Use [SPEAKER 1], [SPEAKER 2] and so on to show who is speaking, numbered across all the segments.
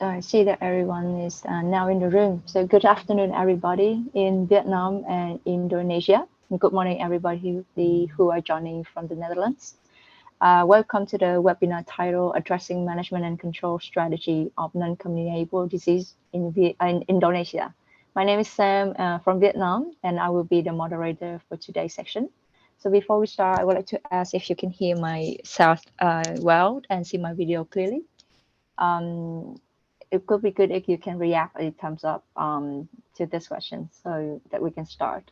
[SPEAKER 1] So I see that everyone is now in the room. So good afternoon, everybody in Vietnam and Indonesia. And good morning, everybody who are joining from the Netherlands. Welcome to the webinar titled Addressing Management and Control Strategy of Non-Communicable Disease in Indonesia. My name is Sam from Vietnam, and I will be the moderator for today's section. So before we start, I would like to ask if you can hear my sound well and see my video clearly. It could be good if you can react a thumbs up to this question so that we can start.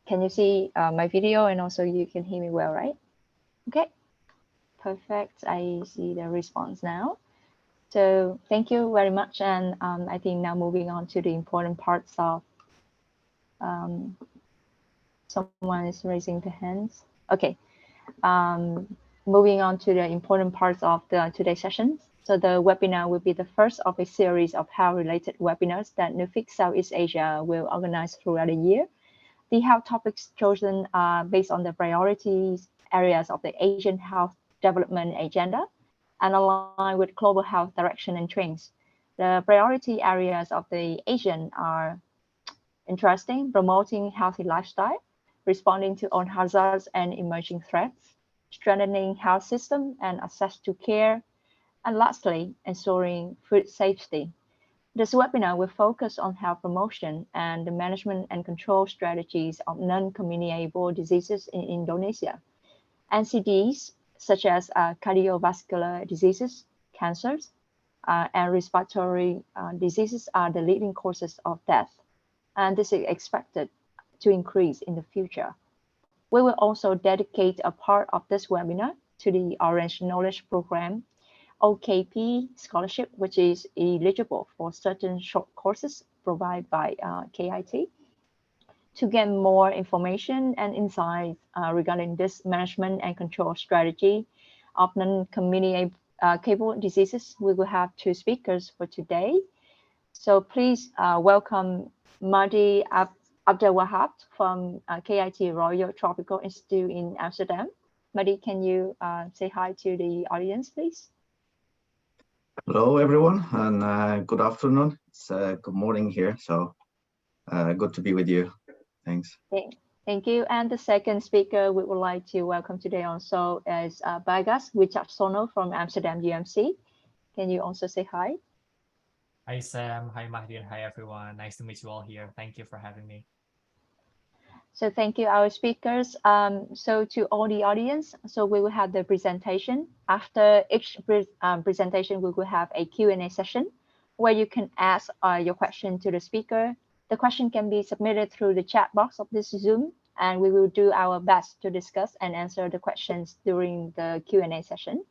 [SPEAKER 1] Can you see my video and also you can hear me well, right? Okay, perfect. I see the response now. So thank you very much. And I think now moving on to the important parts of, someone is raising the hands. Okay, moving on to the important parts of today's session. So the webinar will be the first of a series of health-related webinars that NUFIC Southeast Asia will organize throughout the year. The health topics chosen are based on the priorities areas of the ASEAN Health Development Agenda and align with global health direction and trends. The priority areas of the ASEAN are interesting, promoting healthy lifestyle, responding to own hazards and emerging threats, strengthening health system and access to care, and lastly, ensuring food safety. This webinar will focus on health promotion and the management and control strategies of non-communicable diseases in Indonesia. NCDs, such as cardiovascular diseases, cancers, and respiratory diseases are the leading causes of death, and this is expected to increase in the future. We will also dedicate a part of this webinar to the Orange Knowledge Program OKP scholarship, which is eligible for certain short courses provided by KIT. To get more information and insights regarding this management and control strategy of non-communicable diseases, we will have two speakers for today. So please welcome Mahdi Abdelwahab from KIT Royal Tropical Institute in Amsterdam. Mahdi, can you say hi to the audience, please?
[SPEAKER 2] Hello, everyone, and good afternoon. It's good morning here, so good to be with you. Thanks.
[SPEAKER 1] Thank you. And the second speaker we would like to welcome today also is Bagas Wicaksono from Amsterdam UMC. Can you also say hi?
[SPEAKER 3] Hi, Sam. Hi, Mahdi, and hi, everyone. Nice to meet you all here. Thank you for having me.
[SPEAKER 1] So thank you, our speakers. So to all the audience, so we will have the presentation. After each presentation, we will have a Q&A session where you can ask your question to the speaker. The question can be submitted through the chat box of this Zoom, and we will do our best to discuss and answer the questions during the Q&A session.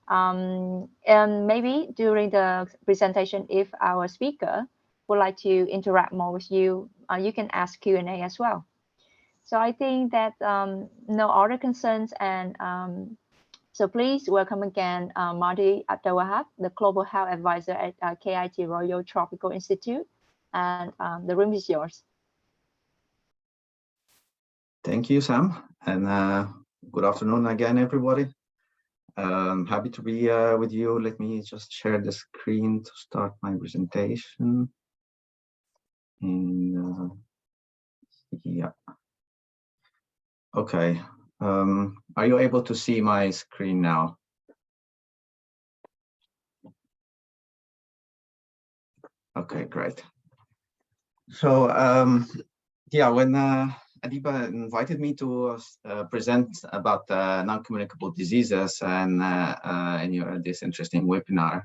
[SPEAKER 1] And maybe during the presentation, if our speaker would like to interact more with you, you can ask Q&A as well. So I think that no other concerns, and so please welcome again Mahdi Abdelwahab, the Global Health Advisor at KIT Royal Tropical Institute, and the room is yours.
[SPEAKER 2] Thank you, Sam, and good afternoon again, everybody. Happy to be with you. Let me just share the screen to start my presentation. And yeah. Okay, are you able to see my screen now? Okay, great. So yeah, when Adiba invited me to present about non-communicable diseases and this interesting webinar,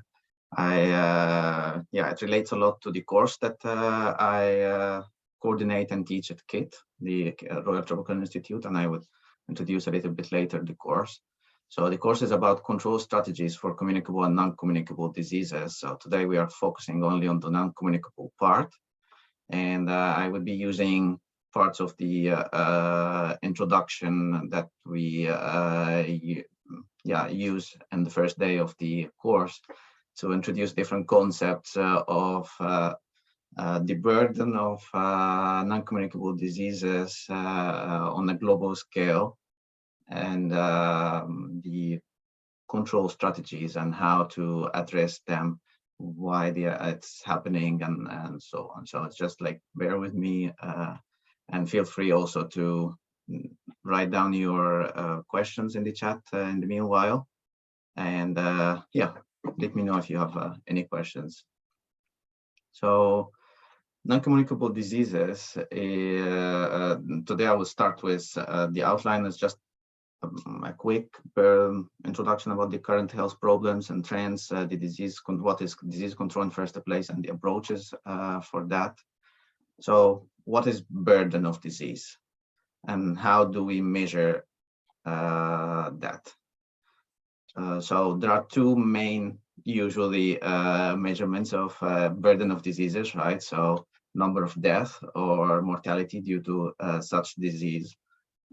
[SPEAKER 2] yeah, it relates a lot to the course that I coordinate and teach at KIT, the Royal Tropical Institute, and I would introduce a little bit later the course. So the course is about control strategies for communicable and non-communicable diseases. So today we are focusing only on the non-communicable part, and I would be using parts of the introduction that we use in the first day of the course to introduce different concepts of the burden of non-communicable diseases on a global scale, and the control strategies and how to address them, why it's happening, and so on. So it's just like, bear with me, and feel free also to write down your questions in the chat in the meanwhile. And yeah, let me know if you have any questions. So non-communicable diseases, today I will start with the outline as just a quick introduction about the current health problems and trends, the disease, what is disease control in first place, and the approaches for that. So what is burden of disease, and how do we measure that? So there are two main, usually, measurements of burden of diseases, right? So number of death or mortality due to such disease.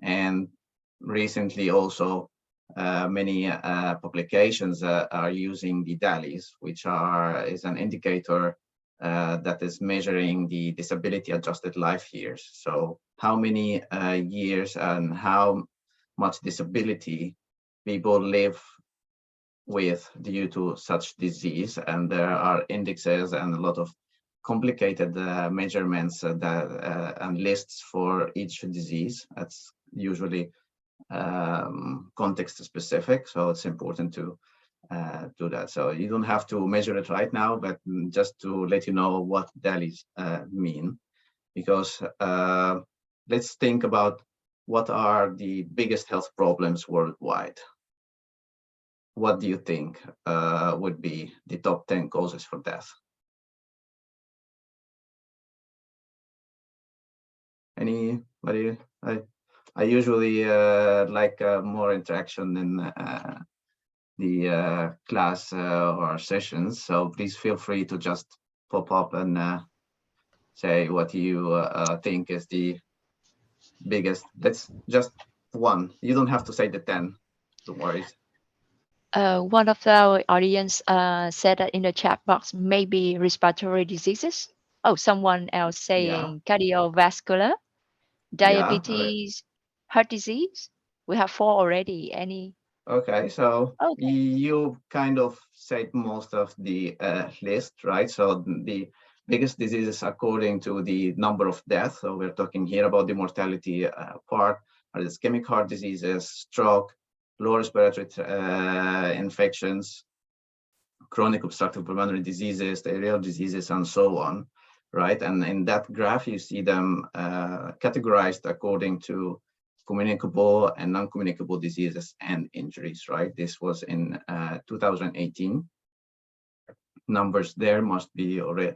[SPEAKER 2] And recently also many publications are using the DALYs, which is an indicator that is measuring the disability adjusted life years. So how many years and how much disability people live with due to such disease. And there are indexes and a lot of complicated measurements and lists for each disease. That's usually context specific, so it's important to do that. So you don't have to measure it right now, but just to let you know what DALYs mean, because let's think about what are the biggest health problems worldwide. What do you think would be the top 10 causes for death? Anybody? I usually like more interaction in the class or sessions, so please feel free to just pop up and say what you think is the biggest. That's just one. You don't have to say the 10. Don't worry.
[SPEAKER 1] One of our audience said that in the chat box, maybe respiratory diseases. Oh, someone else saying cardiovascular, diabetes, heart disease. We have 4 already. Any?
[SPEAKER 2] Okay, so
[SPEAKER 1] okay.
[SPEAKER 2] You kind of said most of the list, right? So the biggest diseases according to the number of deaths. So we're talking here about the mortality part, are the ischemic heart diseases, stroke, lower respiratory infections, chronic obstructive pulmonary diseases, diarrheal diseases, and so on, right? And in that graph, you see them categorized according to communicable and non-communicable diseases and injuries, right? This was in 2018. Numbers there must be already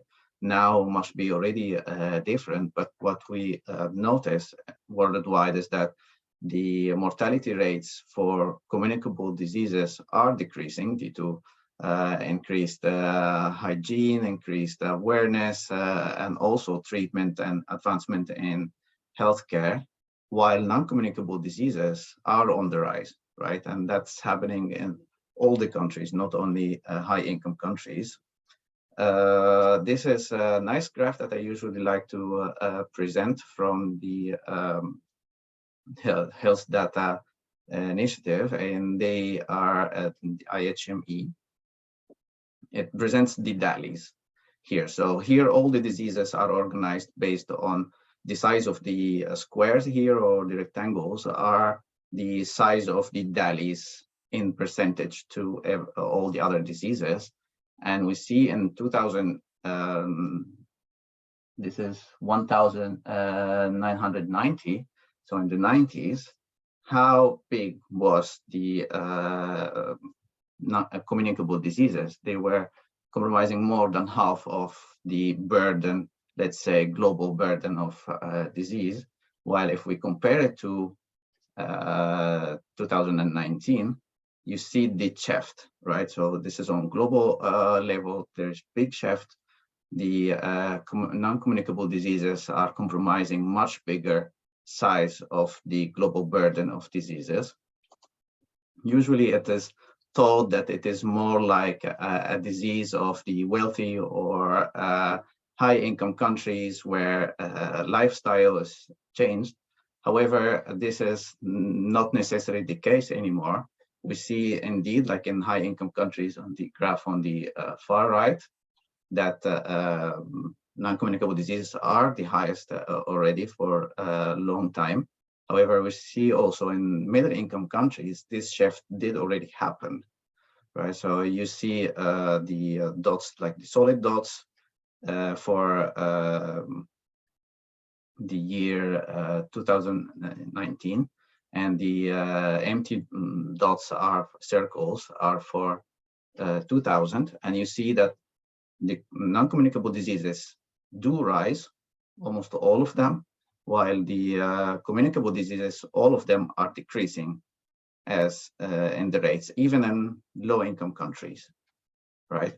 [SPEAKER 2] different, but what we notice worldwide is that the mortality rates for communicable diseases are decreasing due to increased hygiene, increased awareness, and also treatment and advancement in healthcare, while non-communicable diseases are on the rise, right? And that's happening in all the countries, not only high-income countries. This is a nice graph that I usually like to present from the Health Data Initiative, and they are at the IHME. It presents the DALYs here. So here all the diseases are organized based on the size of the squares here, or the rectangles are the size of the DALYs in percentage to all the other diseases. And we see in 2000, this is 1990. So in the 90s, how big was the non-communicable diseases? They were comprising more than half of the burden, let's say global burden of disease. While if we compare it to 2019, you see the shift, right? So this is on global level, there's big shift. The non-communicable diseases are comprising much bigger size of the global burden of diseases. Usually it is thought that it is more like a disease of the wealthy or high-income countries where lifestyle is changed. However, this is not necessarily the case anymore. we see indeed, like in high income countries on the graph on the far right, that non-communicable diseases are the highest already for a long time. However, we see also in middle income countries, this shift did already happen, right? So you see the dots, like the solid dots for the year 2019, and the empty dots are circles are for 2000, and you see that the non-communicable diseases do rise, almost all of them, while the communicable diseases, all of them are decreasing as in the rates, even in low-income countries, right?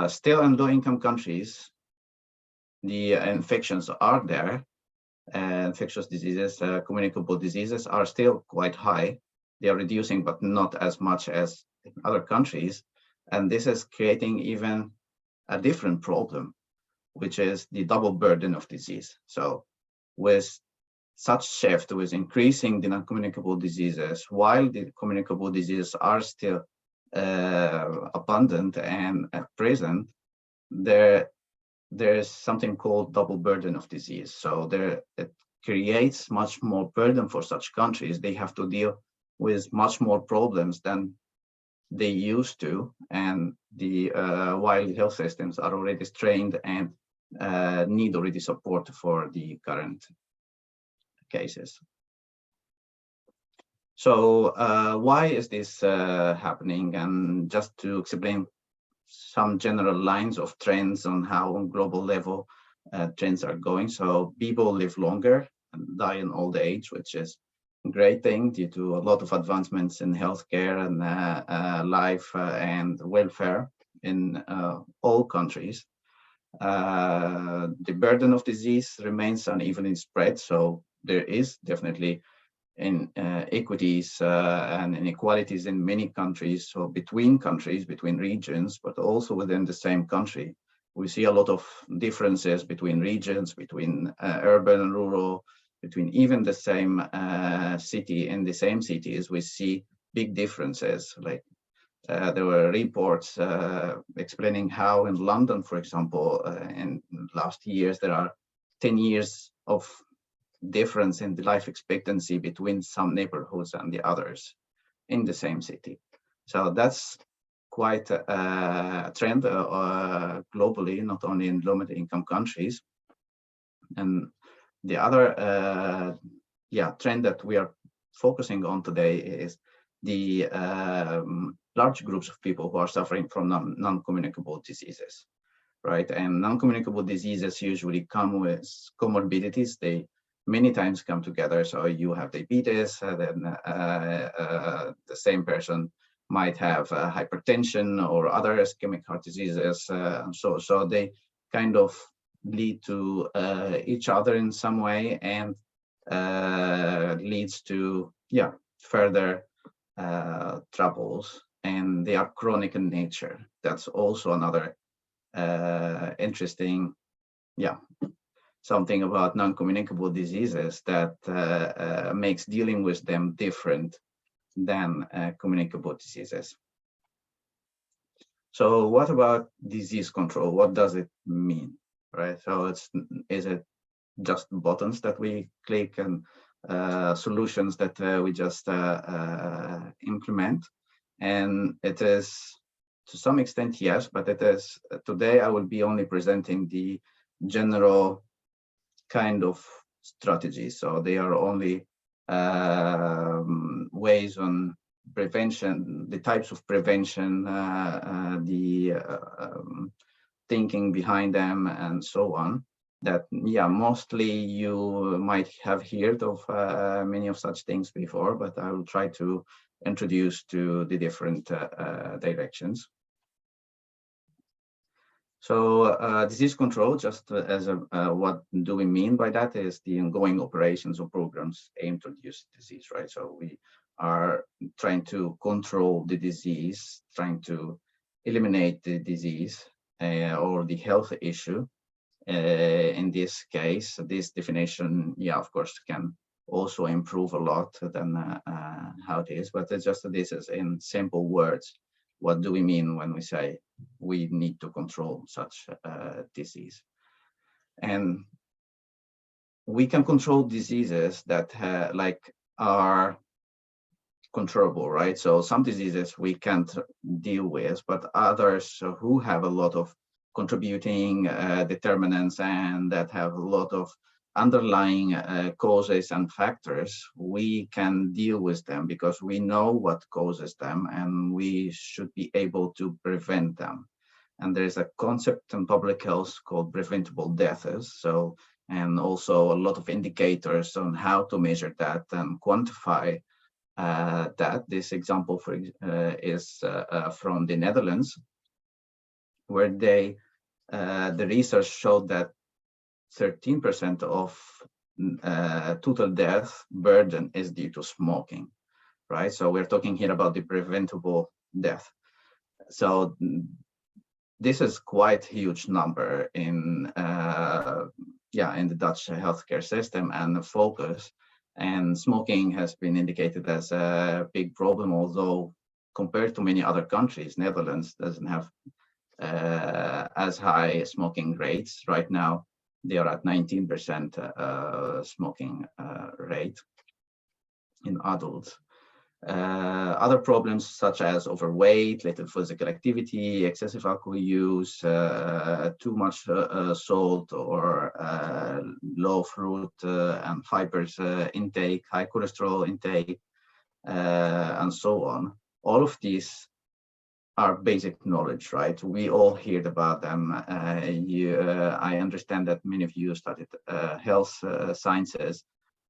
[SPEAKER 2] Still in low-income countries, the infections are there, infectious diseases, communicable diseases are still quite high. They are reducing, but not as much as in other countries. And this is creating even a different problem, which is the double burden of disease. So with such shift, with increasing the non-communicable diseases, while the communicable diseases are still abundant and present, there is something called double burden of disease. So it creates much more burden for such countries. They have to deal with much more problems than they used to, and the while health systems are already strained and need already support for the current cases. So why is this happening? And just to explain some general lines of trends on how on global level trends are going. So people live longer and die in old age, which is a great thing due to a lot of advancements in healthcare and life and welfare in all countries. The burden of disease remains unevenly spread, so there is definitely inequities and inequalities in many countries, so between countries, between regions, but also within the same country. We see a lot of differences between regions, between urban and rural, between even the same city. In the same cities, we see big differences. Like there were reports explaining how in London, for example, in last years, there are 10 years of difference in the life expectancy between some neighborhoods and the others in the same city. So that's quite a trend globally, not only in low-middle income countries. And the other trend that we are focusing on today is the large groups of people who are suffering from non-communicable diseases, right? And non-communicable diseases usually come with comorbidities. They many times come together. So you have diabetes, then the same person might have hypertension or other ischemic heart diseases. So they kind of lead to each other in some way, and leads to further troubles, and they are chronic in nature. That's also another interesting something about non-communicable diseases that makes dealing with them different than communicable diseases. So what about disease control? What does it mean, right? So is it just buttons that we click and solutions that we just implement? And it is to some extent, yes, but it is today I will be only presenting the general kind of strategies. So they are only ways on prevention, the types of prevention, the thinking behind them, and so on. That mostly you might have heard of many of such things before, but I will try to introduce to the different directions. So disease control, just as what do we mean by that, is the ongoing operations or programs aimed to reduce disease, right? So we are trying to control the disease, trying to eliminate the disease or the health issue. In this case, this definition, of course, can also improve a lot than how it is. But it's just this is in simple words. What do we mean when we say we need to control such disease? And we can control diseases that are controllable, right? So some diseases we can't deal with, but others who have a lot of contributing determinants and that have a lot of underlying causes and factors, we can deal with them because we know what causes them and we should be able to prevent them. And there's a concept in public health called preventable deaths. So, and also a lot of indicators on how to measure that and quantify that. This example is from the Netherlands, where the research showed that 13% of total death burden is due to smoking, right? So we're talking here about the preventable death. So this is quite a huge number in the Dutch healthcare system and the focus. And smoking has been indicated as a big problem, although compared to many other countries, Netherlands doesn't have as high smoking rates. Right now, they are at 19% smoking rate in adults. Other problems such as overweight, little physical activity, excessive alcohol use, too much salt or low fruit and fibers intake, high cholesterol intake, and so on. All of these are basic knowledge, right? We all heard about them. I understand that many of you studied health sciences,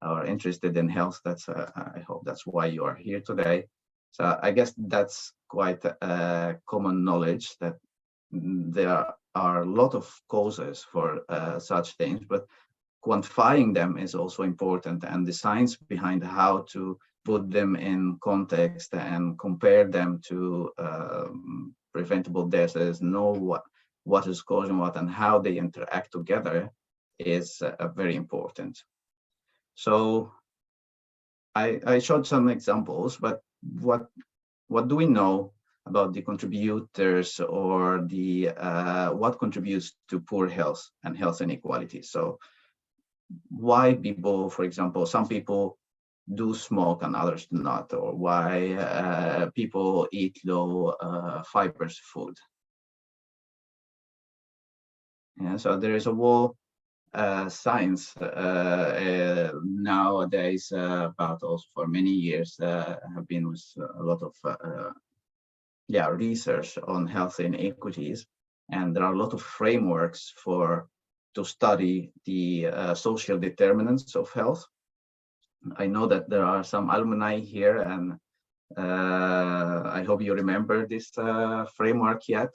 [SPEAKER 2] are interested in health. That's I hope that's why you are here today. So I guess that's quite common knowledge that there are a lot of causes for such things, but quantifying them is also important, and the science behind how to put them in context and compare them to preventable deaths, know what is causing what and how they interact together is very important. So I showed some examples, but what do we know about the contributors or the what contributes to poor health and health inequality? So why people, for example, some people do smoke and others do not, or why people eat low fibers food. Yeah, so there is a whole science nowadays about also for many years have been with a lot of research on health inequities, and there are a lot of frameworks to study the social determinants of health. I know that there are some alumni here, and I hope you remember this framework yet.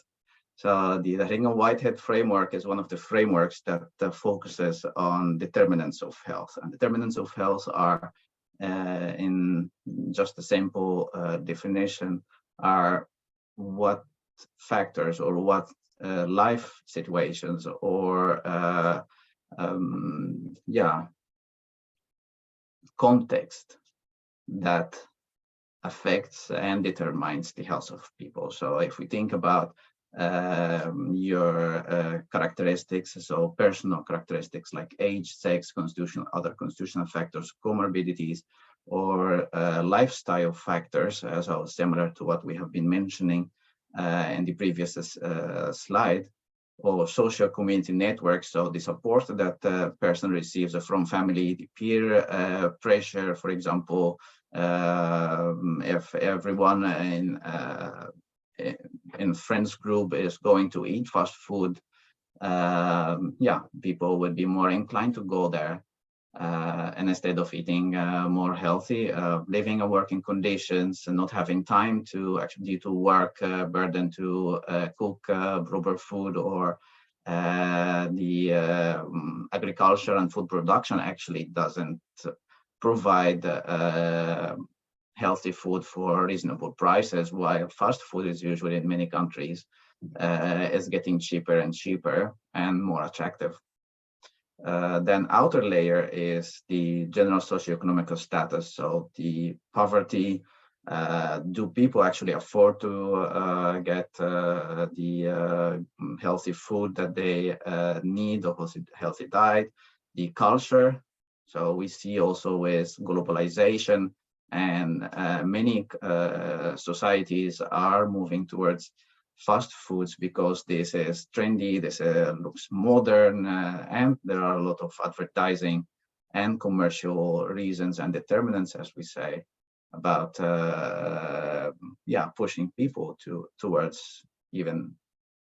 [SPEAKER 2] So the Ringe-Whitehead framework is one of the frameworks that focuses on determinants of health. And determinants of health are, in just a simple definition, are what factors or what life situations or context that affects and determines the health of people. So if we think about your characteristics, so personal characteristics like age, sex, other constitutional factors, comorbidities, or lifestyle factors, so similar to what we have been mentioning in the previous slide, or social community networks, so the support that the person receives from family, the peer pressure, for example, if everyone in friends group is going to eat fast food, people would be more inclined to go there, and instead of eating more healthy, living and working conditions and not having time to actually due to work burden to cook proper food, or the agriculture and food production actually doesn't provide healthy food for reasonable prices, while fast food is usually in many countries is getting cheaper and cheaper and more attractive. Then outer layer is the general socioeconomic status, so the poverty. Do people actually afford to get the healthy food that they need, or healthy diet? The culture. So we see also with globalization, and many societies are moving towards fast foods because this is trendy, this looks modern, and there are a lot of advertising and commercial reasons and determinants, as we say, about pushing people towards even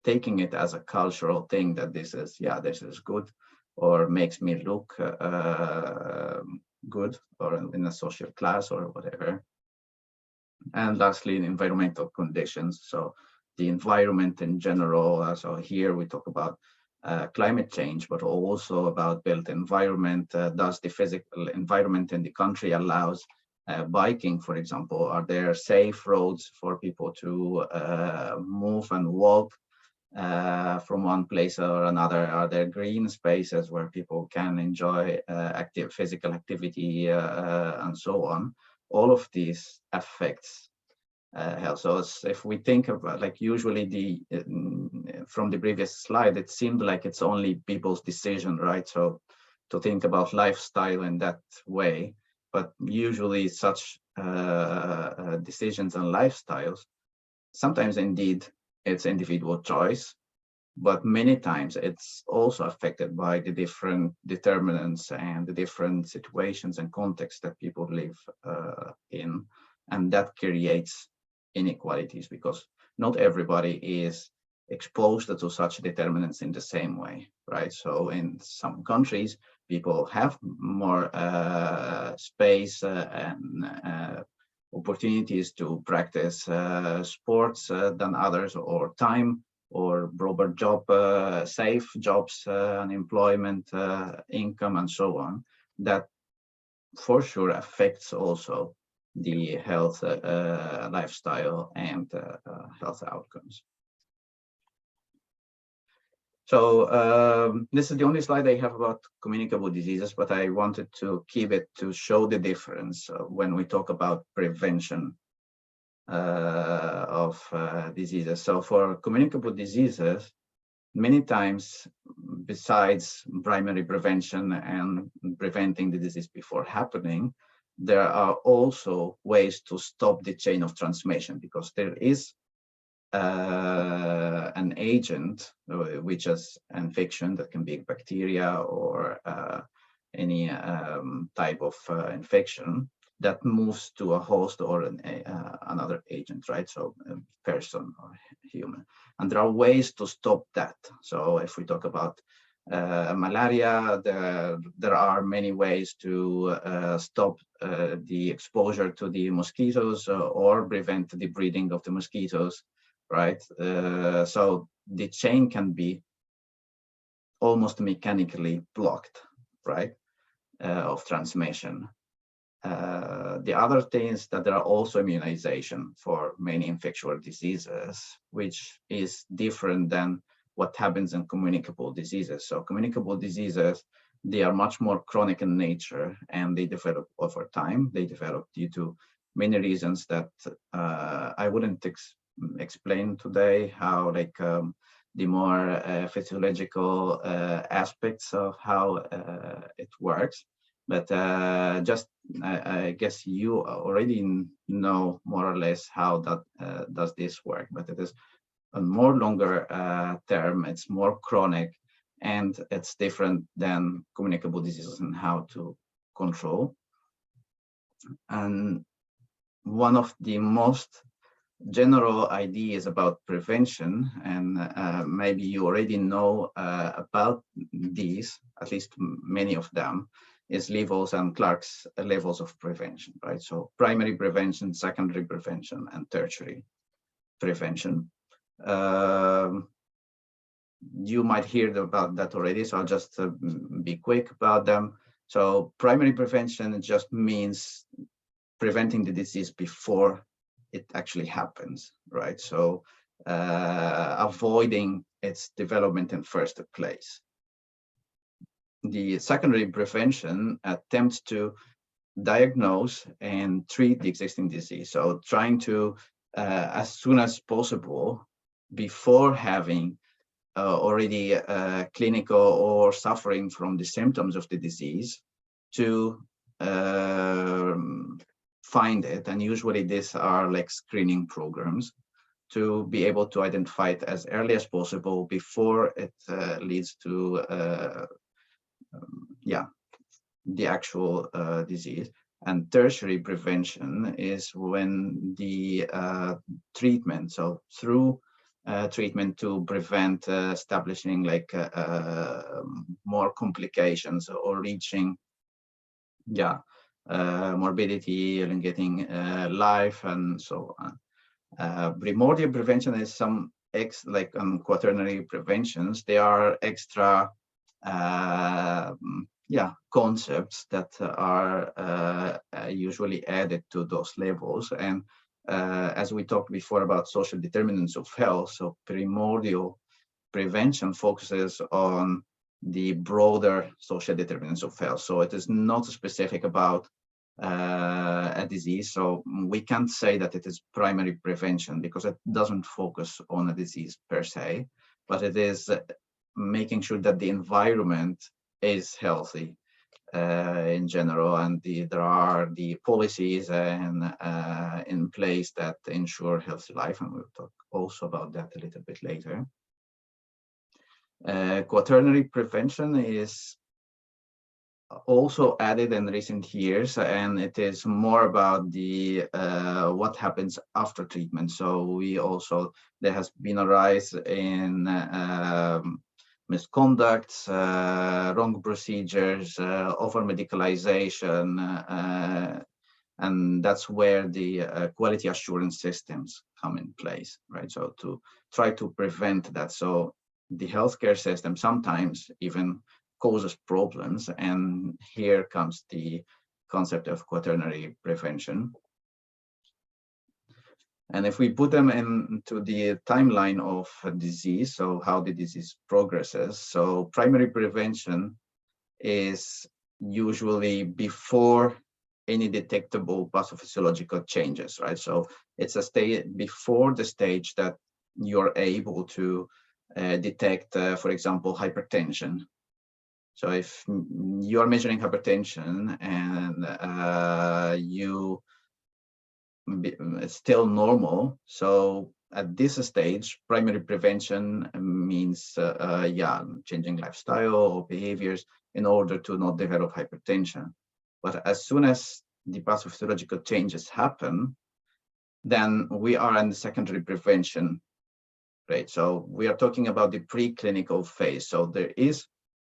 [SPEAKER 2] taking it as a cultural thing, that this is good, or makes me look good, or in a social class or whatever. And lastly, environmental conditions. So the environment in general. So here we talk about climate change, but also about built environment. Does the physical environment in the country allows biking, for example? Are there safe roads for people to move and walk from one place or another? Are there green spaces where people can enjoy active physical activity and so on? All of these affects health. So if we think about, like, usually from the previous slide, it seemed like it's only people's decision, right? So to think about lifestyle in that way, but usually such decisions and lifestyles, sometimes indeed it's individual choice, but many times it's also affected by the different determinants and the different situations and contexts that people live in, and that creates inequalities because not everybody is exposed to such determinants in the same way, right? So in some countries, people have more space and opportunities to practice sports than others, or time, or proper job, safe jobs, unemployment, income, and so on. That for sure affects also the health, lifestyle, and health outcomes. So this is the only slide I have about communicable diseases, but I wanted to keep it to show the difference when we talk about prevention of diseases. So for communicable diseases, many times, besides primary prevention and preventing the disease before happening, there are also ways to stop the chain of transmission, because there is an agent, which is infection, that can be bacteria or any type of infection that moves to a host or another agent, right? So a person or human. And there are ways to stop that. So if we talk about malaria, there are many ways to stop the exposure to the mosquitoes or prevent the breeding of the mosquitoes, right? So the chain can be almost mechanically blocked, right, of transmission. The other thing is that there are also immunization for many infectious diseases, which is different than what happens in communicable diseases. So communicable diseases, they are much more chronic in nature, and they develop over time. They develop due to many reasons that I wouldn't explain today, how the more physiological aspects of how it works. But just I guess you already know more or less how that does this work. But it is a more longer term, it's more chronic, and it's different than communicable diseases and how to control. And one of the most general ideas about prevention, and maybe you already know about these, at least many of them, is Levels and Clark's levels of prevention, right? So primary prevention, secondary prevention, and tertiary prevention. You might hear about that already, so I'll just be quick about them. So primary prevention just means preventing the disease before it actually happens, right? So avoiding its development in first place. the secondary prevention attempts to diagnose and treat the existing disease. So trying to, as soon as possible, before having already clinical or suffering from the symptoms of the disease, to find it. And usually these are like screening programs to be able to identify it as early as possible before it leads to the actual disease. And tertiary prevention is when the treatment, so through treatment to prevent establishing like more complications or reaching morbidity, elongating life, and so on. Primordial prevention is some quaternary preventions. They are extra concepts that are usually added to those levels. And as we talked before about social determinants of health, so primordial prevention focuses on the broader social determinants of health. So it is not specific about a disease. So we can't say that it is primary prevention because it doesn't focus on a disease per se, but it is making sure that the environment is healthy in general, and there are the policies and in place that ensure healthy life, and we'll talk also about that a little bit later. Quaternary prevention is also added in recent years, and it is more about the what happens after treatment. So there has been a rise in misconducts, wrong procedures, over medicalization, and that's where the quality assurance systems come in place, right? So to try to prevent that. So the healthcare system sometimes even causes problems, and here comes the concept of quaternary prevention. And if we put them into the timeline of a disease, so how the disease progresses, so primary prevention is usually before any detectable pathophysiological changes, right? So it's a stage before the stage that you're able to detect, for example, hypertension. So if you are measuring hypertension and it's still normal, so at this stage, primary prevention means changing lifestyle or behaviors in order to not develop hypertension. But as soon as the pathophysiological changes happen, then we are in the secondary prevention, right? So we are talking about the preclinical phase. So there is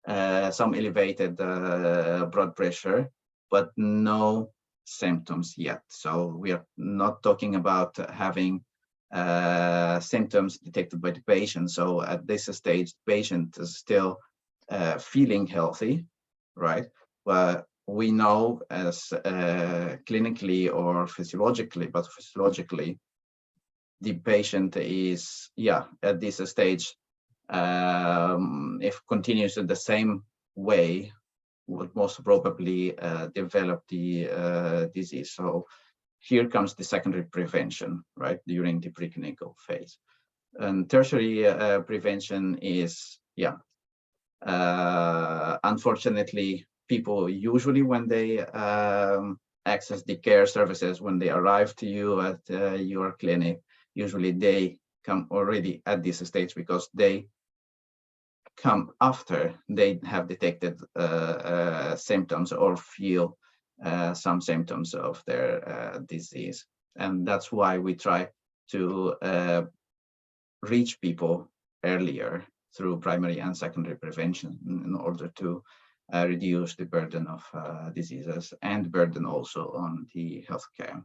[SPEAKER 2] some elevated blood pressure, but no symptoms yet. So we are not talking about having symptoms detected by the patient. So at this stage, the patient is still feeling healthy, right? But we know as clinically or physiologically, but physiologically, the patient is, at this stage, if continues in the same way, would most probably develop the disease. So here comes the secondary prevention, right, during the preclinical phase. And tertiary prevention is, unfortunately, people usually when they access the care services, when they arrive to you at your clinic, usually they come already at this stage because they come after they have detected symptoms or feel some symptoms of their disease. And that's why we try to reach people earlier through primary and secondary prevention in order to reduce the burden of diseases and burden also on the healthcare.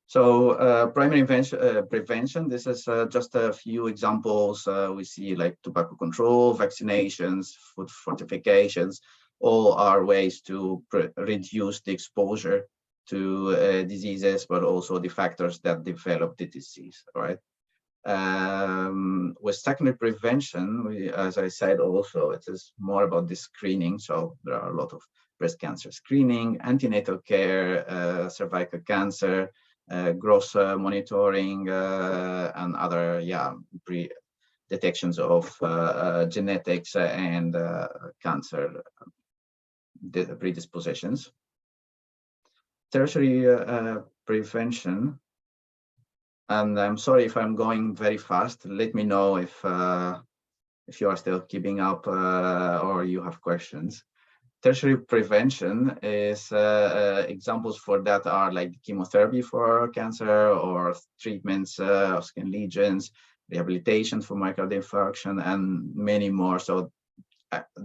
[SPEAKER 2] So primary prevention, this is just a few examples. We see like tobacco control, vaccinations, food fortifications, all are ways to reduce the exposure to diseases, but also the factors that develop the disease, right? with secondary prevention, as I said, also it is more about the screening. So there are a lot of breast cancer screening, antenatal care, cervical cancer, gross monitoring, and other detections of genetics and cancer predispositions. Tertiary prevention, and I'm sorry if I'm going very fast. Let me know if you are still keeping up or you have questions. Tertiary prevention is examples for that are like chemotherapy for cancer or treatments of skin lesions, rehabilitation for myocardial infarction, and many more. So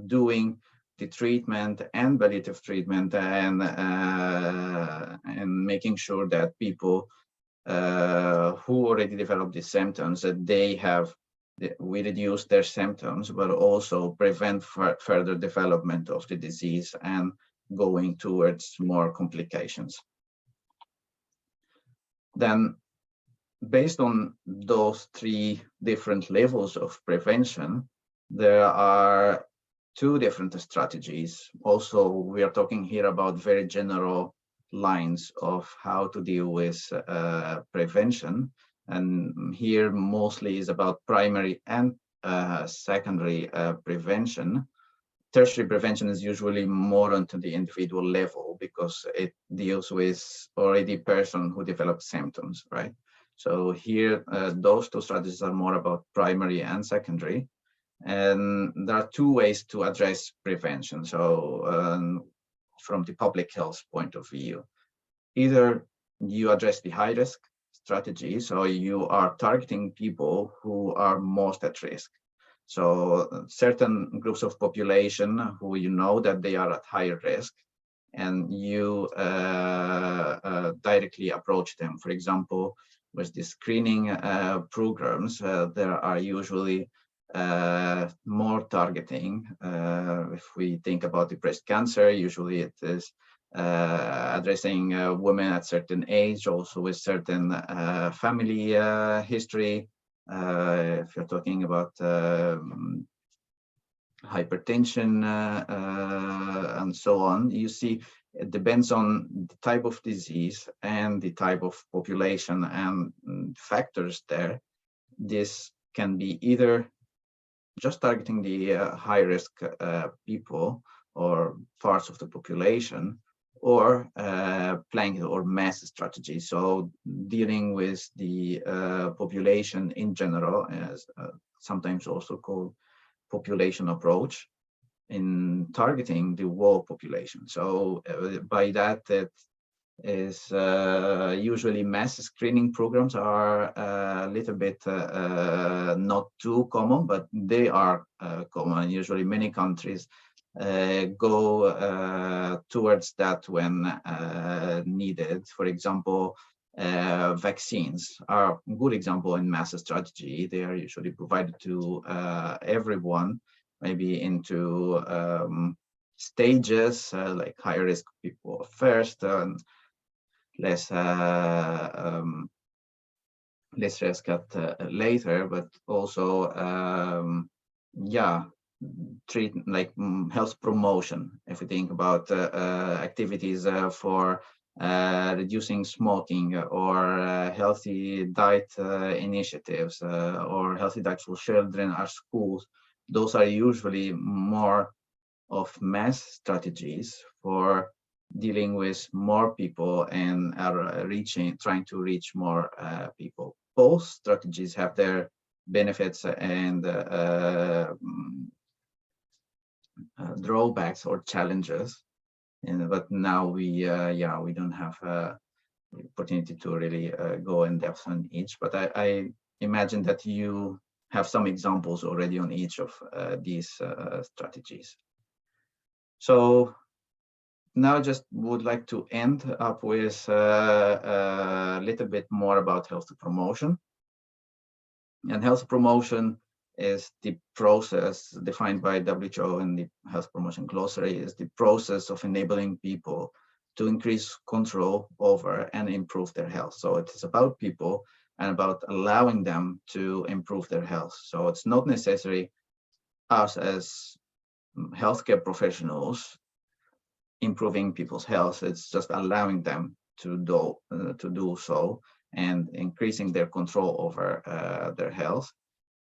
[SPEAKER 2] doing the treatment and palliative treatment and making sure that people who already developed these symptoms, that we reduce their symptoms, but also prevent further development of the disease and going towards more complications. Then, based on those three different levels of prevention, there are two different strategies. Also, we are talking here about very general lines of how to deal with prevention. And here mostly is about primary and secondary prevention. Tertiary prevention is usually more onto the individual level because it deals with already person who develops symptoms, right? So here, those two strategies are more about primary and secondary. And there are two ways to address prevention. So from the public health point of view, either you address the high risk strategy, so you are targeting people who are most at risk. So certain groups of population who you know that they are at higher risk, and you directly approach them. For example, with the screening programs, there are usually more targeting. If we think about the breast cancer, usually it is addressing women at certain age, also with certain family history. If you're talking about hypertension and so on, you see it depends on the type of disease and the type of population and factors there. This can be either just targeting the high risk people or parts of the population, or blanket or mass strategy. So dealing with the population in general, as sometimes also called population approach, in targeting the whole population. So by that, it is usually mass screening programs are a little bit not too common, but they are common. Usually many countries go towards that when needed. For example, vaccines are a good example in mass strategy. They are usually provided to everyone, maybe into stages, like high risk people first, and less risk at later, but also treat like health promotion. If we think about activities for reducing smoking or healthy diet initiatives or healthy diet for children at schools, those are usually more of mass strategies for dealing with more people and are trying to reach more people. Both strategies have their benefits and drawbacks or challenges, but now we don't have the opportunity to really go in depth on each. But I imagine that you have some examples already on each of these strategies. So now I just would like to end up with a little bit more about health promotion. And health promotion is the process defined by WHO in the health promotion glossary, is the process of enabling people to increase control over and improve their health. So it is about people and about allowing them to improve their health. So it's not necessary us as healthcare professionals improving people's health. It's just allowing them to do so and increasing their control over their health.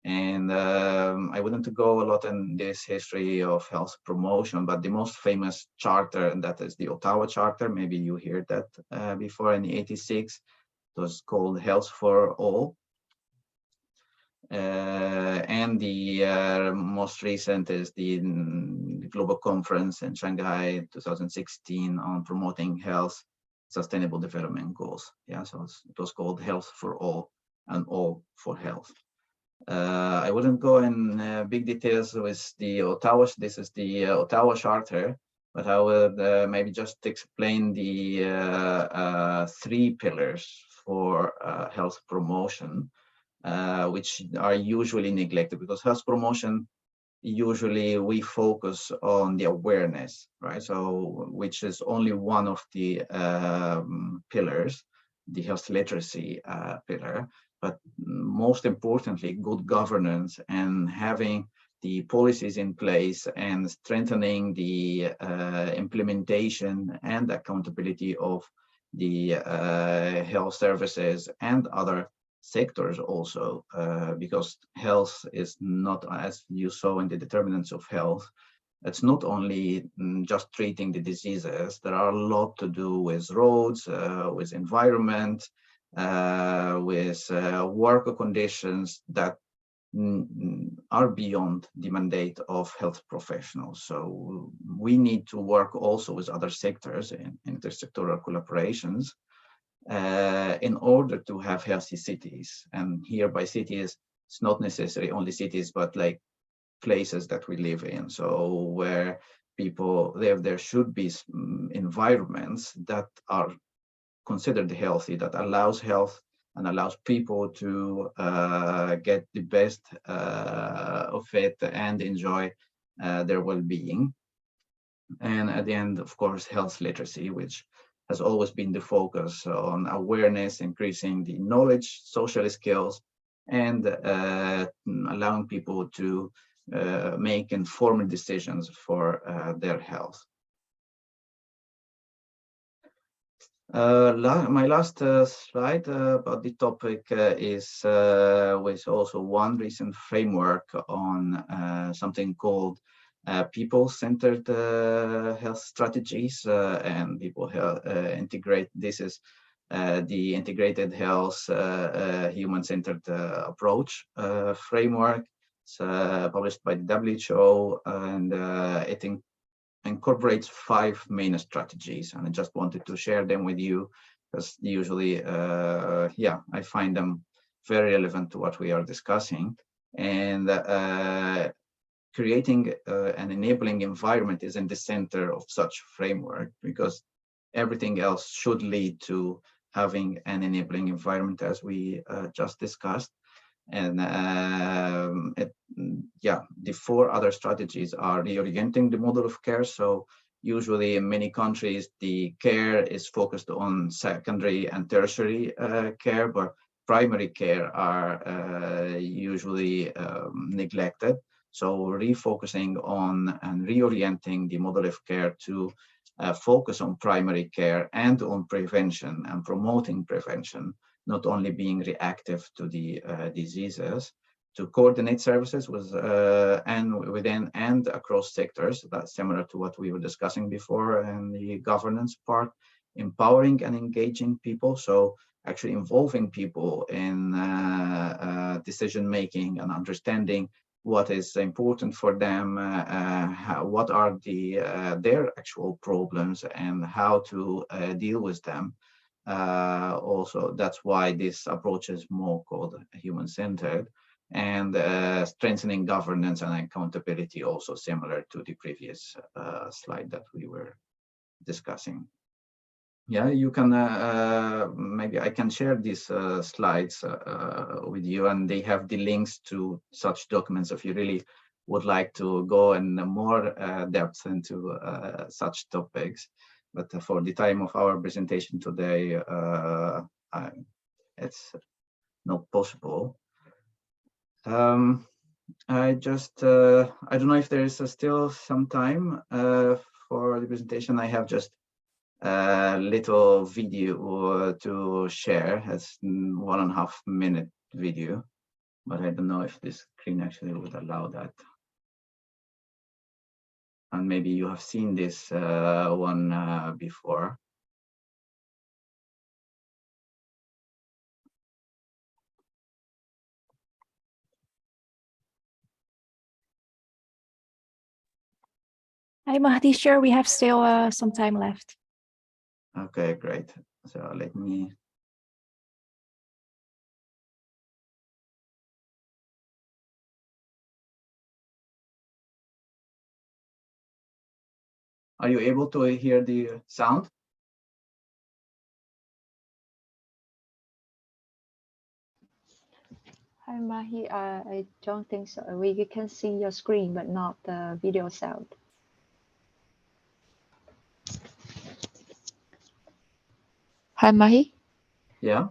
[SPEAKER 2] And I wouldn't go a lot in this history of health promotion, but the most famous charter, and that is the Ottawa Charter. Maybe you heard that before in the 86. It was called Health for All. And the most recent is the Global Conference in Shanghai 2016 on promoting health, sustainable development goals. Yeah, so it was called Health for All and All for Health. I wouldn't go in big details with the Ottawa. This is the Ottawa Charter, but I would maybe just explain the 3 pillars for health promotion, which are usually neglected, because health promotion, usually we focus on the awareness, right? So, which is only one of the pillars, the health literacy pillar. But most importantly, good governance and having the policies in place and strengthening the implementation and accountability of the health services and other sectors also, because health is not, as you saw in the determinants of health, it's not only just treating the diseases. There are a lot to do with roads, with environment, with work conditions that are beyond the mandate of health professionals. So we need to work also with other sectors in intersectoral collaborations in order to have healthy cities. And here by cities, it's not necessarily only cities, but like places that we live in. So where people live, there should be environments that are considered healthy, that allows health and allows people to get the best of it and enjoy their well-being. And at the end, of course, health literacy, which has always been the focus on awareness, increasing the knowledge, social skills, and allowing people to make informed decisions for their health. My last slide about the topic is with also one recent framework on something called people-centered health strategies, and people integrate. This is the integrated health human-centered approach framework. It's published by the WHO, and it incorporates 5 main strategies, and I just wanted to share them with you because usually, I find them very relevant to what we are discussing. And creating an enabling environment is in the center of such framework, because everything else should lead to having an enabling environment, as we just discussed. And the 4 other strategies are reorienting the model of care. So usually in many countries, the care is focused on secondary and tertiary care, but primary care are usually neglected. So refocusing on and reorienting the model of care to focus on primary care and on prevention and promoting prevention, not only being reactive to the diseases, to coordinate services with and within and across sectors. That's similar to what we were discussing before in the governance part, empowering and engaging people. So actually involving people in decision-making and understanding what is important for them, what are their actual problems and how to deal with them. Also, that's why this approach is more called human-centered, and strengthening governance and accountability, also similar to the previous slide that we were discussing. Yeah, you can, maybe I can share these slides with you, and they have the links to such documents if you really would like to go in more depth into such topics. But for the time of our presentation today, not possible. I don't know if there is still some time for the presentation. I have just a little video to share. It's 1.5 minute video, but I don't know if this screen actually would allow that. And maybe you have seen this one before.
[SPEAKER 4] Hi, Mahdi. Sure, we have still some time left.
[SPEAKER 2] Okay, great. So let me. Are you able to hear the sound?
[SPEAKER 1] Hi, Mahi. I don't think so. We can see your screen, but not the video sound. Hi, Mahi.
[SPEAKER 2] Yeah.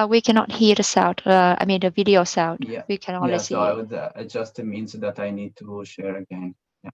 [SPEAKER 1] We cannot hear the sound. I mean the video sound.
[SPEAKER 2] Yeah.
[SPEAKER 1] We can only see.
[SPEAKER 2] So I would adjust the means that I need to share again. Yeah.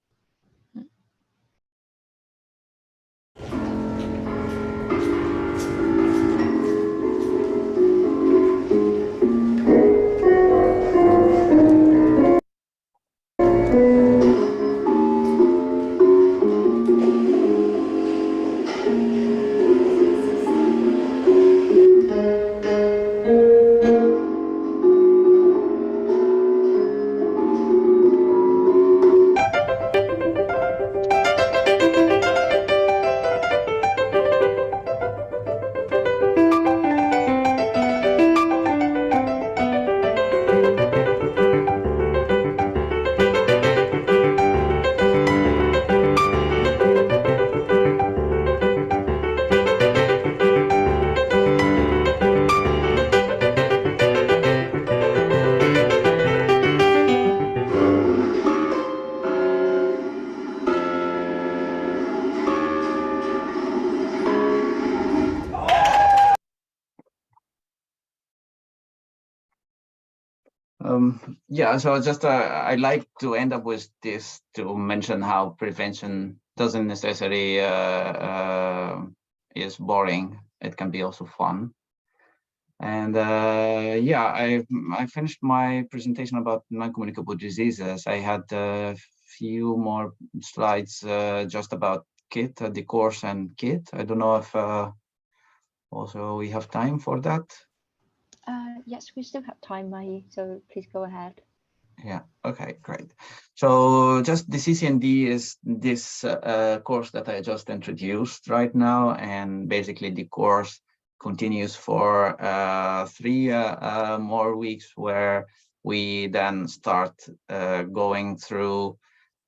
[SPEAKER 2] Yeah, so just I like to end up with this to mention how prevention doesn't necessarily is boring. It can be also fun. And yeah, I finished my presentation about non-communicable diseases. I had a few more slides just about KIT, the course and KIT. I don't know if also we have time for that.
[SPEAKER 1] Yes, we still have time, Mahi. So please go ahead.
[SPEAKER 2] Yeah. Okay, great. So just the CCND is this course that I just introduced right now, and basically the course continues for 3 more weeks, where we then start going through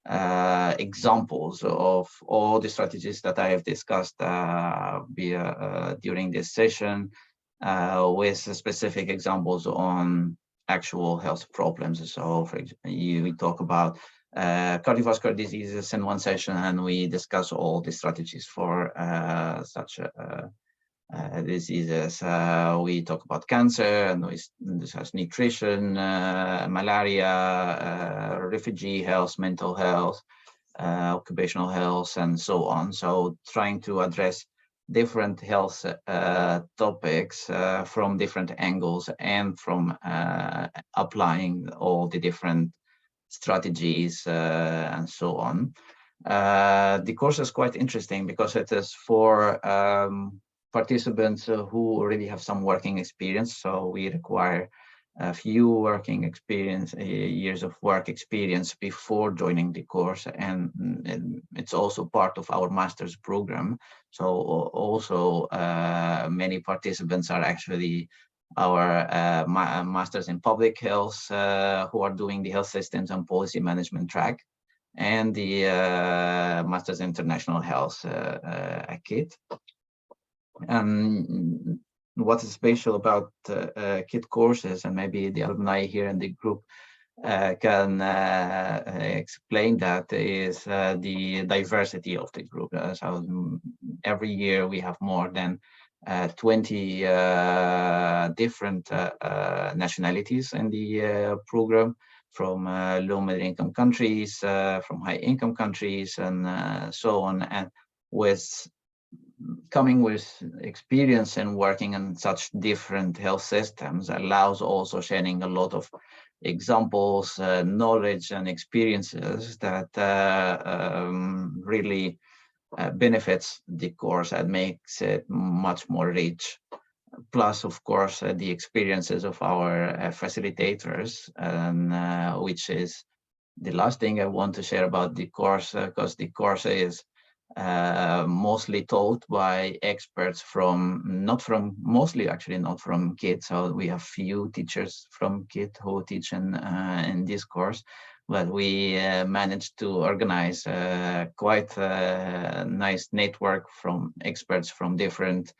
[SPEAKER 2] examples of all the strategies that I have discussed during this session, with specific examples on actual health problems. So for example, we talk about cardiovascular diseases in one session, and we discuss all the strategies for such diseases. We talk about cancer, and we discuss nutrition, malaria, refugee health, mental health, occupational health, and so on. So trying to address different health topics from different angles, and from applying all the different strategies and so on. The course is quite interesting because it is for participants who already have some working experience. So we require a few working experience, years of work experience before joining the course, and it's also part of our master's program. So also many participants are actually our masters in public health who are doing the health systems and policy management track, and the masters in international health at KIT. What is special about KIT courses, and maybe the alumni here in the group can explain that, is the diversity of the group. So every year we have more than 20 different nationalities in the program, from low middle income countries, from high income countries, and so on. And with coming with experience and working in such different health systems allows also sharing a lot of examples, knowledge and experiences that really benefits the course and makes it much more rich. Plus, of course, the experiences of our facilitators, and which is the last thing I want to share about the course, because the course is mostly taught by experts mostly actually not from KIT. So we have few teachers from KIT who teach in this course, but we managed to organize quite a nice network from experts from different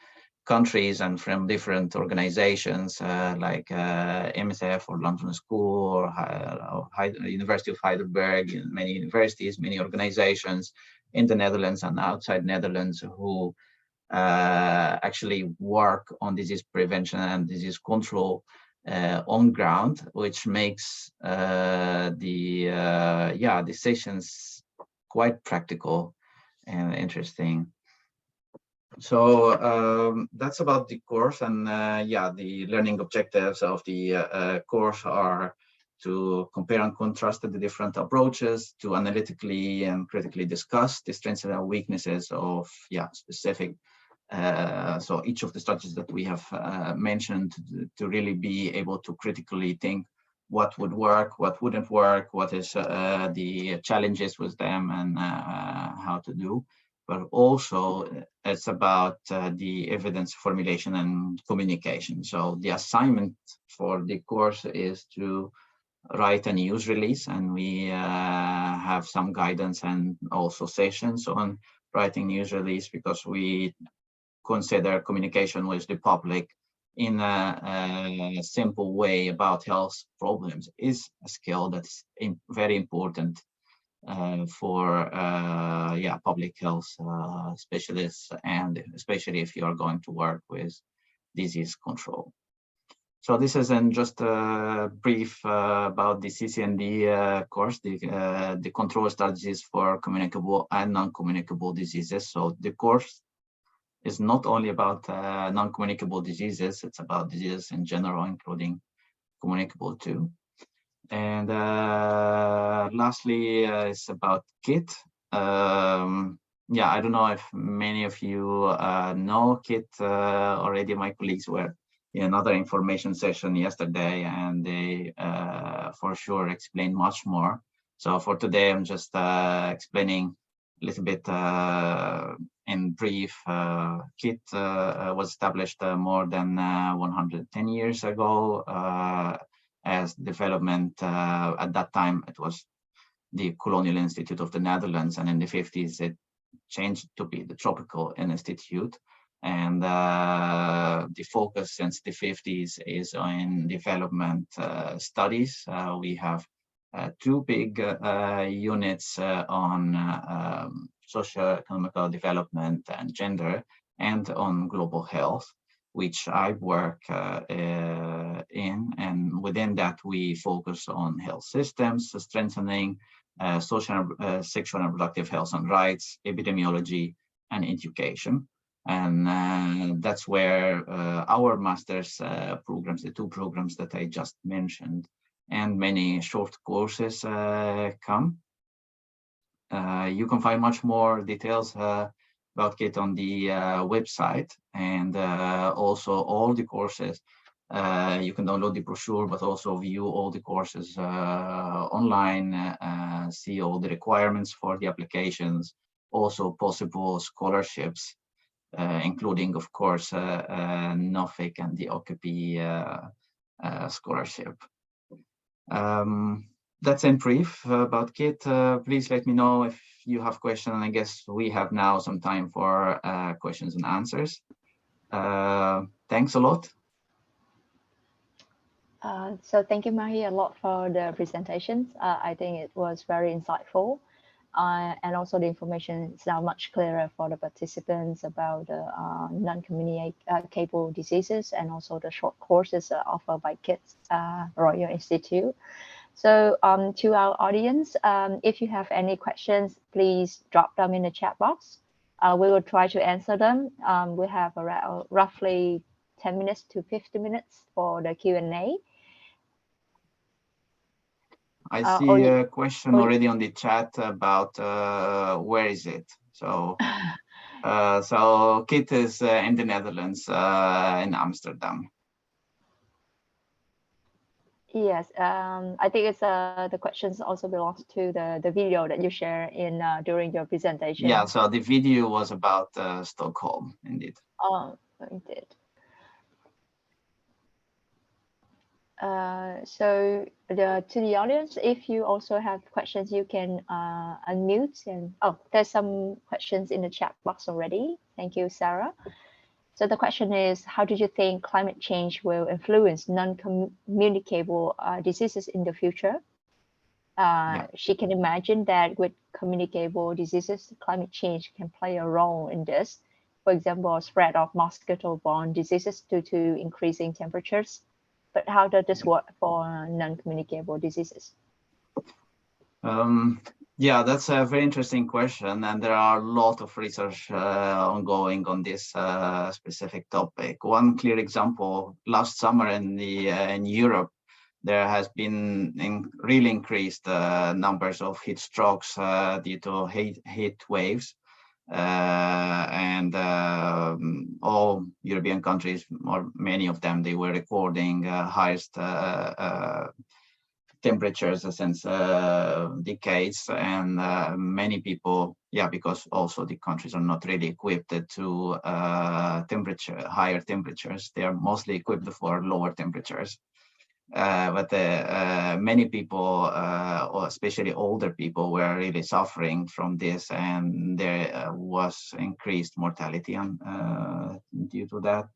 [SPEAKER 2] countries and from different organizations like MSF or London School or University of Heidelberg, many universities, many organizations in the Netherlands and outside Netherlands who actually work on disease prevention and disease control on ground, which makes the sessions quite practical and interesting. So that's about the course, and the learning objectives of the course are to compare and contrast the different approaches, to analytically and critically discuss the strengths and weaknesses of specific. So each of the strategies that we have mentioned, to really be able to critically think what would work, what wouldn't work, what is the challenges with them, and how to do. But also it's about the evidence formulation and communication. So the assignment for the course is to write a news release, and we have some guidance and also sessions on writing news release, because we consider communication with the public in a simple way about health problems is a skill that's very important for public health specialists, and especially if you are going to work with disease control. So this is just a brief about the CCND course, the control strategies for communicable and non-communicable diseases. So the course is not only about non-communicable diseases, it's about diseases in general, including communicable too. And lastly, it's about KIT. I don't know if many of you know KIT already. My colleagues were in another information session yesterday, and they for sure explained much more. So for today, I'm just explaining a little bit in brief. KIT was established more than 110 years ago as development. At that time, it was the Colonial Institute of the Netherlands, and in the 50s, it changed to be the Tropical Institute. And the focus since the 50s is on development studies. We have two big units on socio-economical development and gender, and on global health, which I work in. And within that, we focus on health systems, strengthening social, sexual and reproductive health and rights, epidemiology, and education. And that's where our master's programs, the two programs that I just mentioned, and many short courses come. You can find much more details about KIT on the website, and also all the courses. You can download the brochure, but also view all the courses online, see all the requirements for the applications, also possible scholarships, including, of course, NOFIC and the OCCP scholarship. That's in brief about KIT. Please let me know if you have questions, and I guess we have now some time for questions and answers. Thanks a lot.
[SPEAKER 1] So thank you, Mahi, a lot for the presentations. I think it was very insightful. And also the information is now much clearer for the participants about the non-communicable diseases and also the short courses offered by KITS Royal Institute. So to our audience, if you have any questions, please drop them in the chat box. We will try to answer them. We have around roughly 10 minutes to 50 minutes for the Q&A.
[SPEAKER 2] I see a question already on the chat about where is it. So, so KIT is in the Netherlands, in Amsterdam.
[SPEAKER 1] Yes, I think it's the questions also belongs to the video that you share in during your presentation.
[SPEAKER 2] Yeah, so the video was about Stockholm, indeed.
[SPEAKER 1] Oh, indeed. So to the audience, if you also have questions, you can unmute. And there's some questions in the chat box already. Thank you, Sarah. So the question is, how do you think climate change will influence non-communicable diseases in the future? She can imagine that with communicable diseases, climate change can play a role in this. For example, spread of mosquito-borne diseases due to increasing temperatures. But how does this work for non-communicable diseases?
[SPEAKER 2] Yeah, that's a very interesting question, and there are a lot of research ongoing on this specific topic. One clear example: last summer in Europe, there has been really increased numbers of heat strokes due to heat waves. And all European countries, or many of them, they were recording highest temperatures since decades, and many people, because also the countries are not really equipped to higher temperatures. They are mostly equipped for lower temperatures. But many people, or especially older people, were really suffering from this, and there was increased mortality due to that.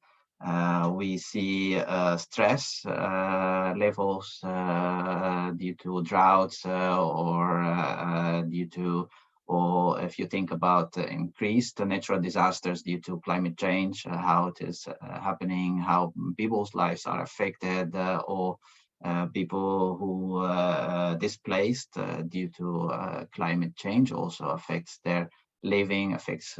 [SPEAKER 2] We see stress levels due to droughts or due to, or if you think about increased natural disasters due to climate change, how it is happening, how people's lives are affected, or people who displaced due to climate change also affects their living, affects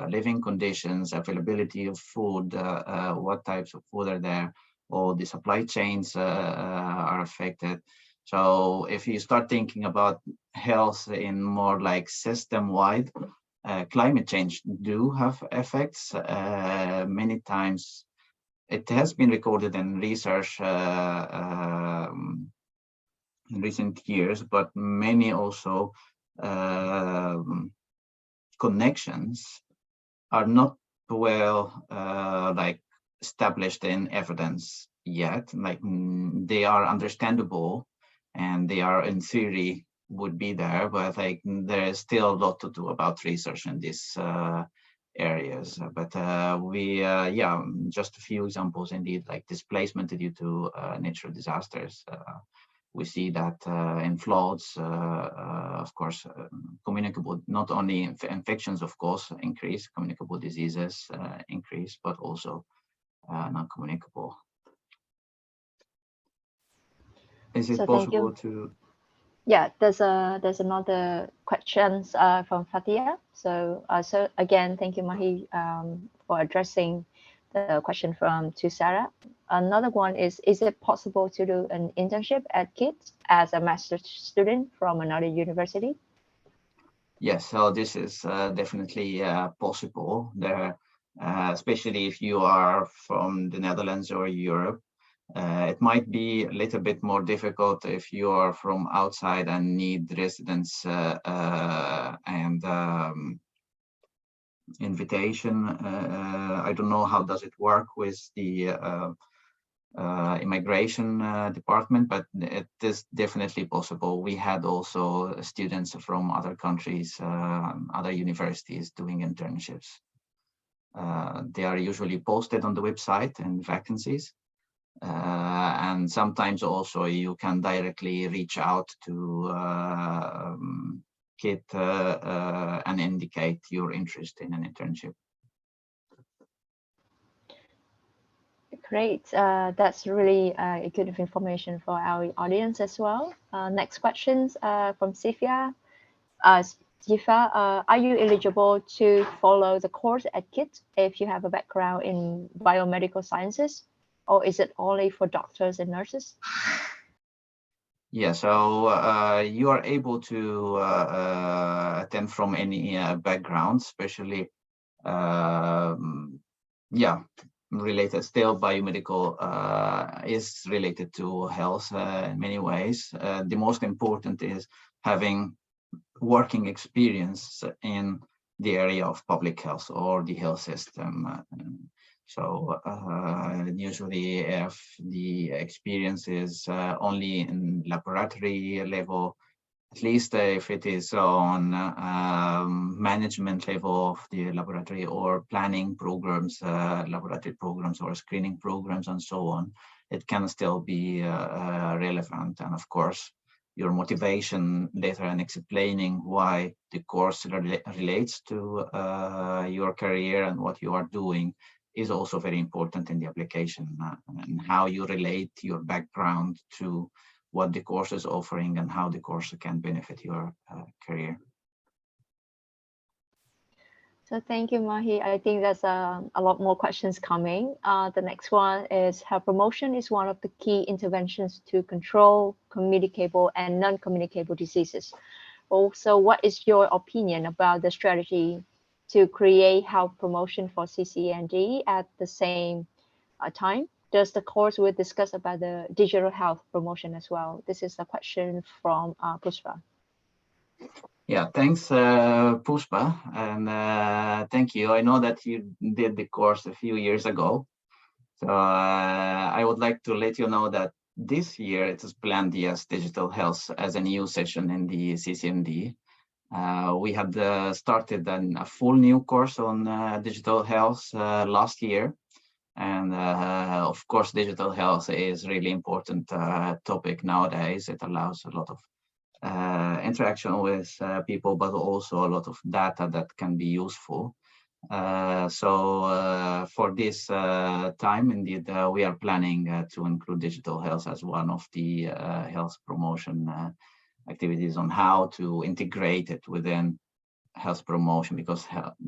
[SPEAKER 2] living conditions, availability of food, what types of food are there, or the supply chains are affected. So if you start thinking about health in more like system-wide, climate change do have effects. Many times it has been recorded in research in recent years, but many also connections are not well like established in evidence yet. Like they are understandable and they are in theory would be there, but like there is still a lot to do about research in these areas. But just a few examples indeed, like displacement due to natural disasters. We see that in floods, of course, communicable, not only infections, of course, increase, communicable diseases increase, but also non-communicable. Is it possible to?
[SPEAKER 1] Yeah, there's another question from Fatia. So again, thank you, Mahi, for addressing the question to Sarah. Another one is it possible to do an internship at KIT as a master's student from another university?
[SPEAKER 2] Yes, so this is definitely possible there, especially if you are from the Netherlands or Europe. It might be a little bit more difficult if you are from outside and need residence and invitation. I don't know how does it work with the immigration department, but it is definitely possible. We had also students from other countries, other universities doing internships. They are usually posted on the website and vacancies. And sometimes also you can directly reach out to KIT and indicate your interest in an internship.
[SPEAKER 1] Great. That's really good information for our audience as well. Next questions from Sifia. Sifia, are you eligible to follow the course at KIT if you have a background in biomedical sciences, or is it only for doctors and nurses?
[SPEAKER 2] Yeah, so you are able to attend from any background, especially related still biomedical is related to health in many ways. The most important is having working experience in the area of public health or the health system. So usually if the experience is only in laboratory level, at least if it is on management level of the laboratory or planning programs, laboratory programs or screening programs and so on, it can still be relevant. And of course, your motivation later and explaining why the course relates to your career and what you are doing is also very important in the application, and how you relate your background to what the course is offering and how the course can benefit your career.
[SPEAKER 1] So thank you, Mahi. I think there's a lot more questions coming. The next one is health promotion is one of the key interventions to control communicable and non-communicable diseases. Also, what is your opinion about the strategy to create health promotion for CCND at the same time? Does the course will discuss about the digital health promotion as well? This is a question from Pushpa.
[SPEAKER 2] Yeah, thanks, Pushpa, and thank you. I know that you did the course a few years ago. So I would like to let you know that this year it is planned, yes, digital health as a new session in the CCMD. We had started a full new course on digital health last year. And of course, digital health is really important topic nowadays. It allows a lot of interaction with people, but also a lot of data that can be useful. So for this time, indeed, we are planning to include digital health as one of the health promotion activities on how to integrate it within health promotion, because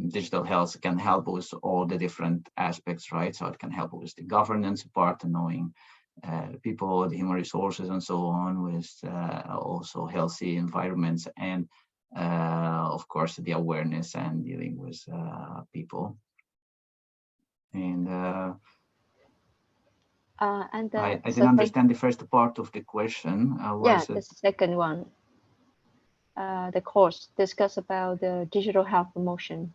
[SPEAKER 2] digital health can help with all the different aspects, right? So it can help with the governance part and knowing people, the human resources and so on, with also healthy environments and of course the awareness and dealing with people. And I didn't understand the first part of the question.
[SPEAKER 1] The second one. The course discuss about the digital health promotion.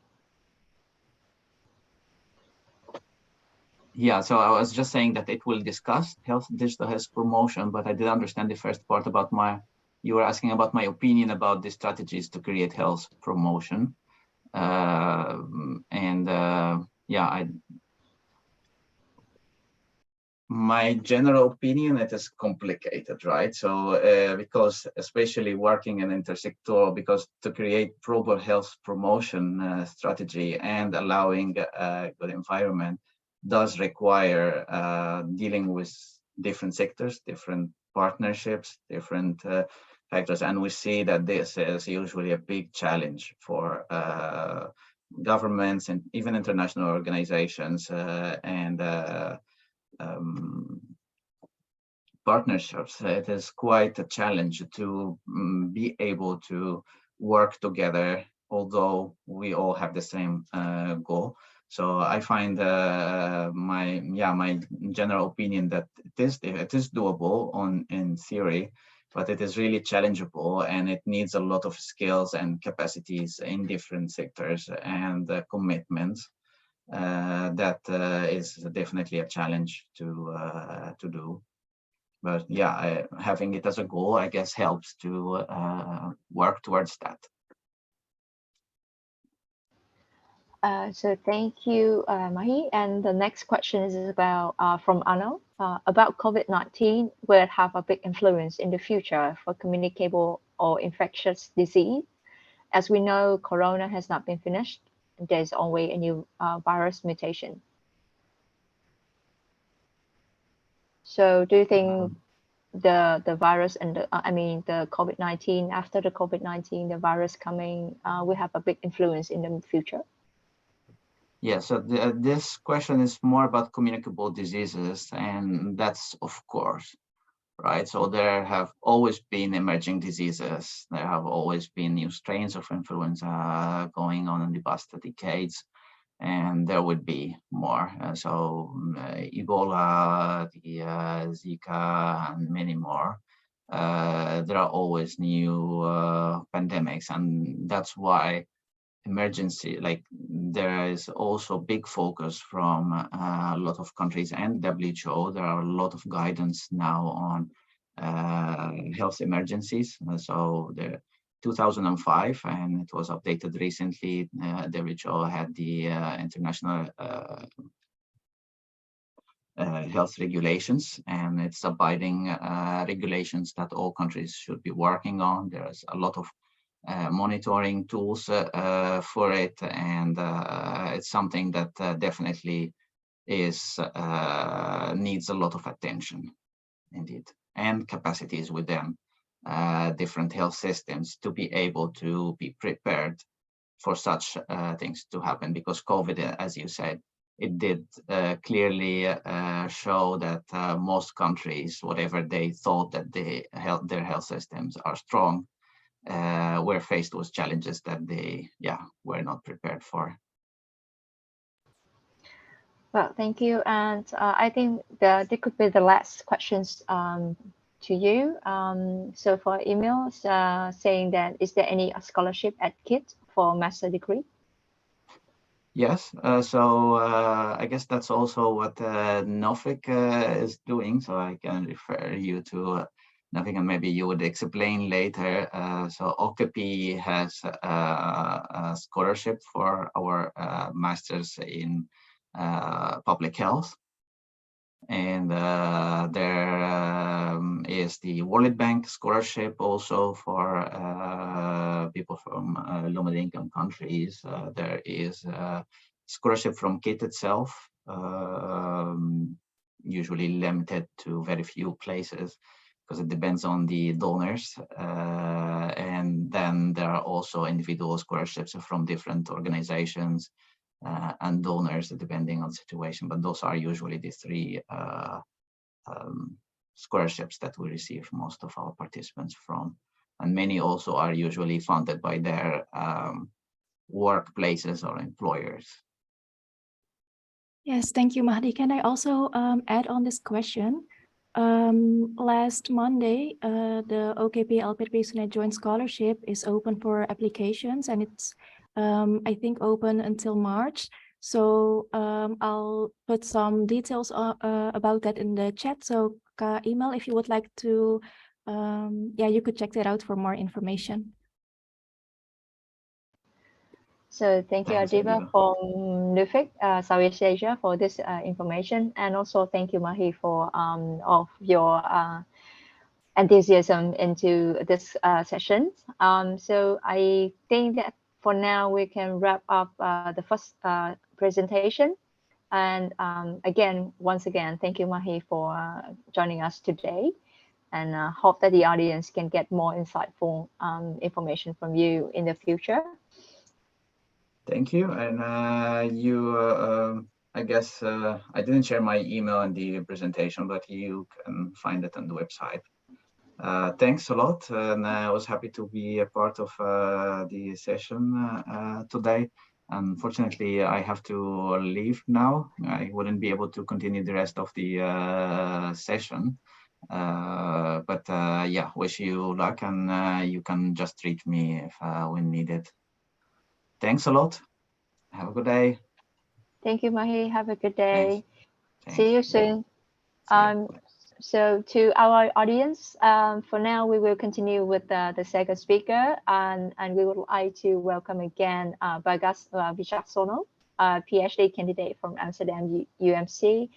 [SPEAKER 2] Yeah, so I was just saying that it will discuss digital health promotion, but I didn't understand the first part about you were asking about my opinion about the strategies to create health promotion. My general opinion, it is complicated, right? So because especially working in intersectoral, because to create proper health promotion strategy and allowing a good environment does require dealing with different sectors, different partnerships, different factors. And we see that this is usually a big challenge for governments and even international organizations and partnerships. It is quite a challenge to be able to work together, although we all have the same goal. So I find my general opinion that it is doable in theory, but it is really challengeable, and it needs a lot of skills and capacities in different sectors and commitments. That is definitely a challenge to do. But yeah, having it as a goal, I guess, helps to work towards that.
[SPEAKER 1] So thank you, Mahi. And the next question is about from Arno about COVID-19 will have a big influence in the future for communicable or infectious disease. As we know, Corona has not been finished. There's always a new virus mutation. So do you think the virus and the COVID-19, after the COVID-19, the virus coming will have a big influence in the future?
[SPEAKER 2] Yeah, so this question is more about communicable diseases, and that's of course, right? So there have always been emerging diseases. There have always been new strains of influenza going on in the past decades, and there would be more. Ebola, the Zika, and many more. There are always new pandemics, and that's why emergency, like there is also big focus from a lot of countries and WHO. There are a lot of guidance now on health emergencies. So the 2005, and it was updated recently, WHO had the international health regulations, and it's abiding regulations that all countries should be working on. There's a lot of monitoring tools for it, and it's something that definitely is needs a lot of attention, indeed, and capacities within different health systems to be able to be prepared for such things to happen. Because COVID, as you said, it did clearly show that most countries, whatever they thought that their health systems are strong, were faced with challenges that they were not prepared for.
[SPEAKER 1] Well, thank you. And I think that there could be the last questions to you. So for emails saying that, is there any scholarship at KIT for master degree?
[SPEAKER 2] Yes, so I guess that's also what Nofik is doing. So I can refer you to Nofik, and maybe you would explain later. So OKP has a scholarship for our masters in public health. And there is the World Bank scholarship also for people from low-middle income countries. There is a scholarship from KIT itself, usually limited to very few places because it depends on the donors. And then there are also individual scholarships from different organizations and donors, depending on the situation, but those are usually the three scholarships that we receive most of our participants from, and many also are usually funded by their workplaces or employers.
[SPEAKER 4] Yes, thank you, Mahdi. Can I also add on this question? Last Monday, the OKP LPP SUNET Joint Scholarship is open for applications, and it's I think open until March. So I'll put some details about that in the chat. So email if you would like to, you could check that out for more information.
[SPEAKER 1] So thank you, Adiba, from Nuffic, Southeast Asia, for this information, and also thank you, Mahi, for of your enthusiasm into this session. So I think that for now we can wrap up the first presentation. And once again, thank you, Mahi, for joining us today. And hope that the audience can get more insightful information from you in the future.
[SPEAKER 2] Thank you. And I guess I didn't share my email in the presentation, but you can find it on the website. Thanks a lot, and I was happy to be a part of the session today. Unfortunately, I have to leave now. I wouldn't be able to continue the rest of the session. But wish you luck, and you can just reach me if when needed. Thanks a lot. Have a good day.
[SPEAKER 1] Thank you, Mahi. Have a good day.
[SPEAKER 2] Thanks.
[SPEAKER 1] See you soon. So to our audience, for now, we will continue with the second speaker, and we would like to welcome again Bagas Wicaksono, PhD candidate from Amsterdam UMC.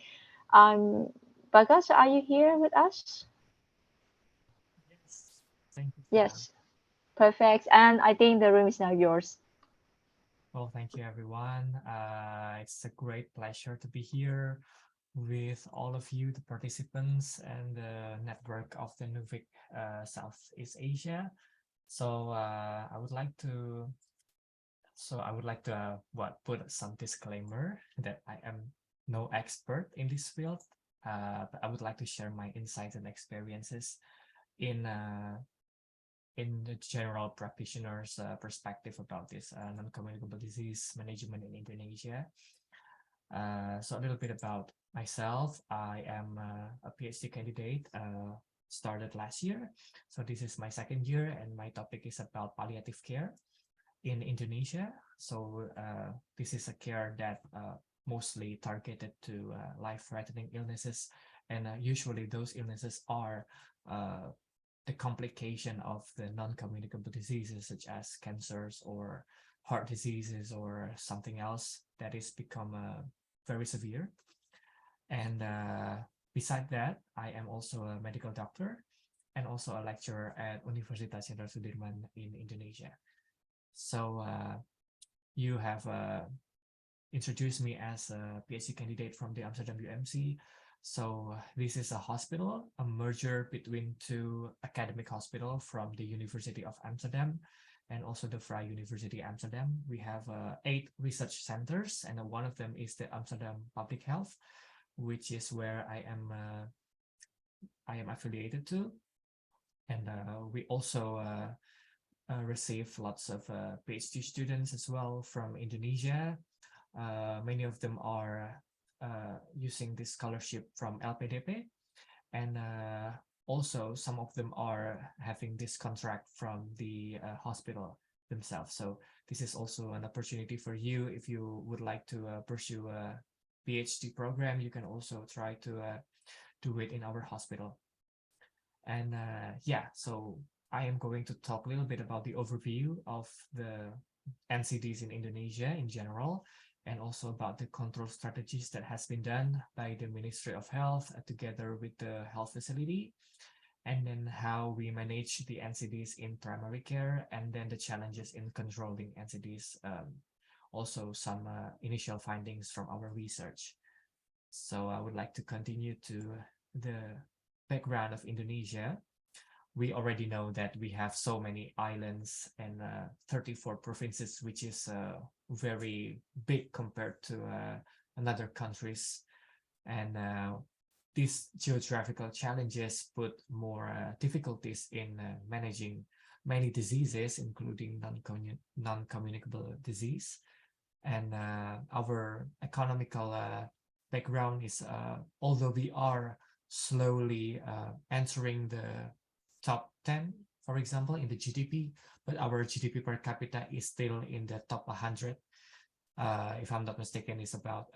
[SPEAKER 1] Bagas, are you here with us?
[SPEAKER 3] Yes. Thank you.
[SPEAKER 1] Yes. Perfect. And I think the room is now yours.
[SPEAKER 3] Well, thank you, everyone. It's a great pleasure to be here with all of you, the participants and the network of the NUFIC Southeast Asia. So I would like to put some disclaimer that I am no expert in this field, but I would like to share my insights and experiences in the general practitioner's perspective about this non-communicable disease management in Indonesia. So a little bit about myself. I am a PhD candidate, started last year. So this is my second year, and my topic is about palliative care in Indonesia. So this is a care that mostly targeted to life-threatening illnesses, and usually those illnesses are the complication of the non-communicable diseases such as cancers or heart diseases or something else that is become very severe. And beside that, I am also a medical doctor and also a lecturer at Universitas Jenderal Sudirman in Indonesia. So you have introduced me as a PhD candidate from the Amsterdam UMC. So this is a hospital, a merger between two academic hospitals from the University of Amsterdam and also the Vrije University Amsterdam. We have 8 research centers, and one of them is the Amsterdam Public Health, which is where I am affiliated to. And we also receive lots of PhD students as well from Indonesia. Many of them are using this scholarship from LPDP, and also some of them are having this contract from the hospital themselves. So this is also an opportunity for you. If you would like to pursue a PhD program, you can also try to do it in our hospital. And yeah, so I am going to talk a little bit about the overview of the NCDs in Indonesia in general, and also about the control strategies that has been done by the Ministry of Health together with the health facility, and then how we manage the NCDs in primary care, and then the challenges in controlling NCDs. Also some initial findings from our research. So I would like to continue to the background of Indonesia. We already know that we have so many islands and 34 provinces, which is very big compared to other countries. And these geographical challenges put more difficulties in managing many diseases, including non-communicable disease. And our economical background is, although we are slowly entering the top 10, for example, in the GDP, but our GDP per capita is still in the top 100. If I'm not mistaken, it's about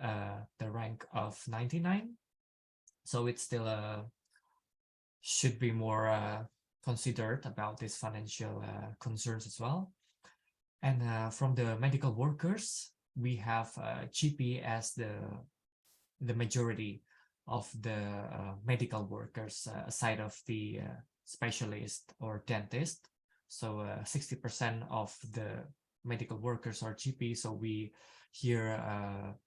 [SPEAKER 3] the rank of 99. So it still should be more considered about these financial concerns as well. And from the medical workers, we have GP as the majority of the medical workers, aside of the specialist or dentist. So 60% of the medical workers are GP. So we here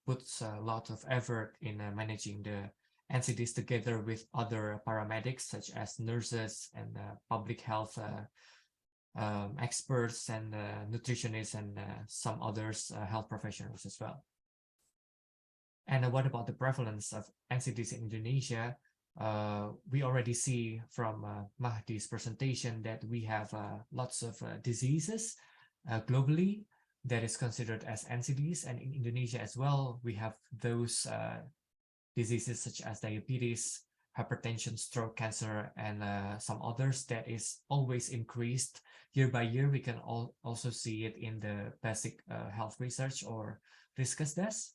[SPEAKER 3] puts a lot of effort in managing the NCDs together with other paramedics such as nurses and public health experts and nutritionists and some others health professionals as well. And what about the prevalence of NCDs in Indonesia? We already see from Mahdi's presentation that we have lots of diseases globally that is considered as NCDs, and in Indonesia as well, we have those diseases such as diabetes, hypertension, stroke, cancer, and some others that is always increased year by year. We can also see it in the basic health research or Riskus desk.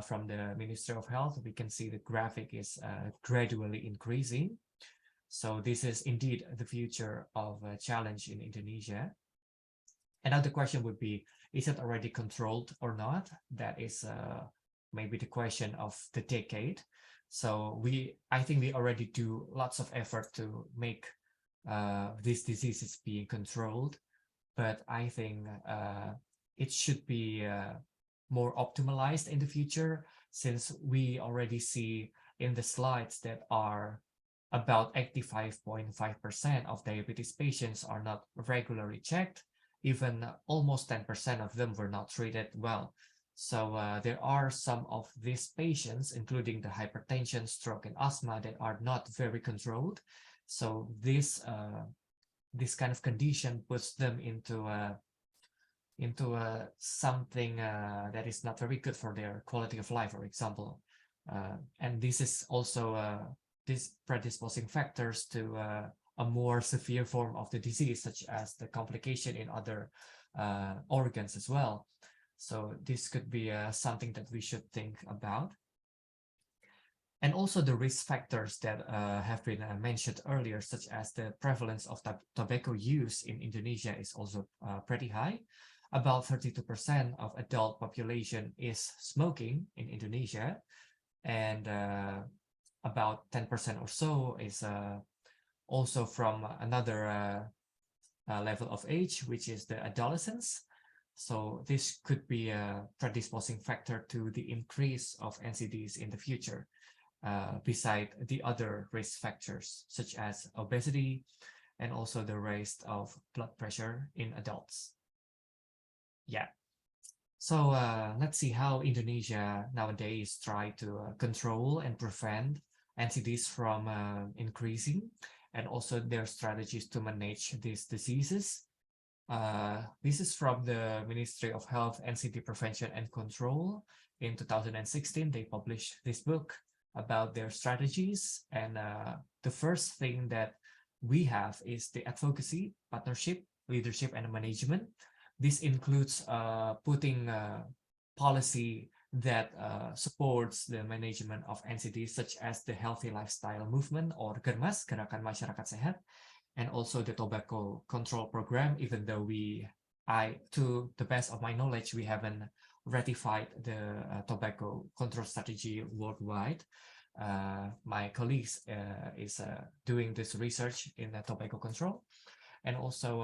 [SPEAKER 3] From the Ministry of Health, we can see the graphic is gradually increasing. So this is indeed the future of a challenge in Indonesia. Another question would be, is it already controlled or not? That is maybe the question of the decade. So I think we already do lots of effort to make these diseases being controlled. but I think it should be more optimized in the future, since we already see in the slides that are about 85.5% of diabetes patients are not regularly checked. Even almost 10% of them were not treated well. So there are some of these patients, including the hypertension, stroke, and asthma, that are not very controlled. So this kind of condition puts them into something that is not very good for their quality of life, for example. And this is also these predisposing factors to a more severe form of the disease, such as the complication in other organs as well. So this could be something that we should think about. And also the risk factors that have been mentioned earlier, such as the prevalence of tobacco use in Indonesia is also pretty high. About 32% of adult population is smoking in Indonesia, and about 10% or so is also from another level of age, which is the adolescence. So this could be a predisposing factor to the increase of NCDs in the future, beside the other risk factors, such as obesity and also the rise of blood pressure in adults. Yeah. So let's see how Indonesia nowadays try to control and prevent NCDs from increasing, and also their strategies to manage these diseases. This is from the Ministry of Health, NCD Prevention and Control. In 2016, they published this book about their strategies. And the first thing that we have is the advocacy, partnership, leadership, and management. This includes putting policy that supports the management of NCDs, such as the Healthy Lifestyle Movement, or GERMAS, Gerakan Masyarakat Sehat, and also the Tobacco Control Program, even though to the best of my knowledge, we haven't ratified the tobacco control strategy worldwide. My colleagues is doing this research in the tobacco control. And also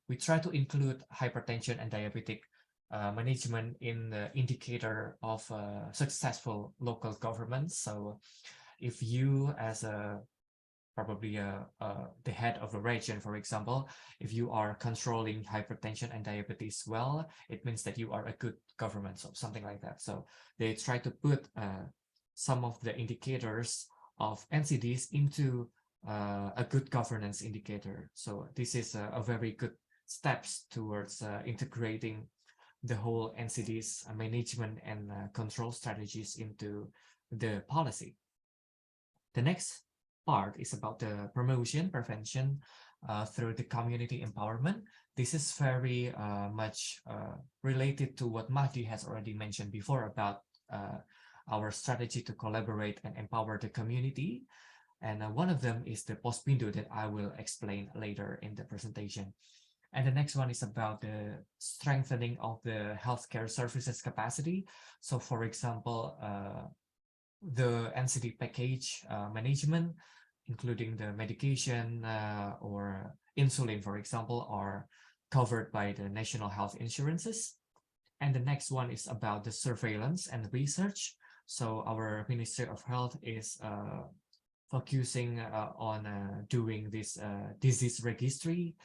[SPEAKER 3] we try to include hypertension and diabetic management in the indicator of successful local governments. So if you, as probably the head of a region, for example, if you are controlling hypertension and diabetes well, it means that you are a good government, so something like that. So they try to put some of the indicators of NCDs into a good governance indicator. So this is a very good steps towards integrating the whole NCDs management and control strategies into the policy. The next part is about the promotion, prevention through the community empowerment. This is very much related to what Mahdi has already mentioned before about our strategy to collaborate and empower the community. And one of them is the Pospindu that I will explain later in the presentation. And the next one is about the strengthening of the healthcare services capacity. So for example, the NCD package management, including the medication or insulin, for example, are covered by the national health insurances. And the next one is about the surveillance and research. So our Ministry of Health is focusing on doing this disease registry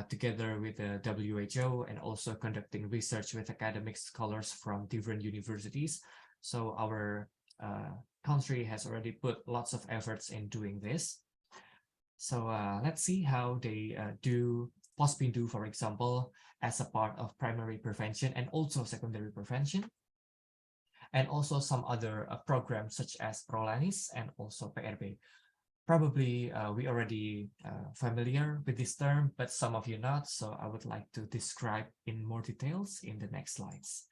[SPEAKER 3] together with the WHO, and also conducting research with academic scholars from different universities. So our country has already put lots of efforts in doing this. So let's see how they do Pospindu, for example, as a part of primary prevention and also secondary prevention. And also some other programs such as Prolanis and also PRB. Probably we already familiar with this term, but some of you not. So I would like to describe in more details in the next slides.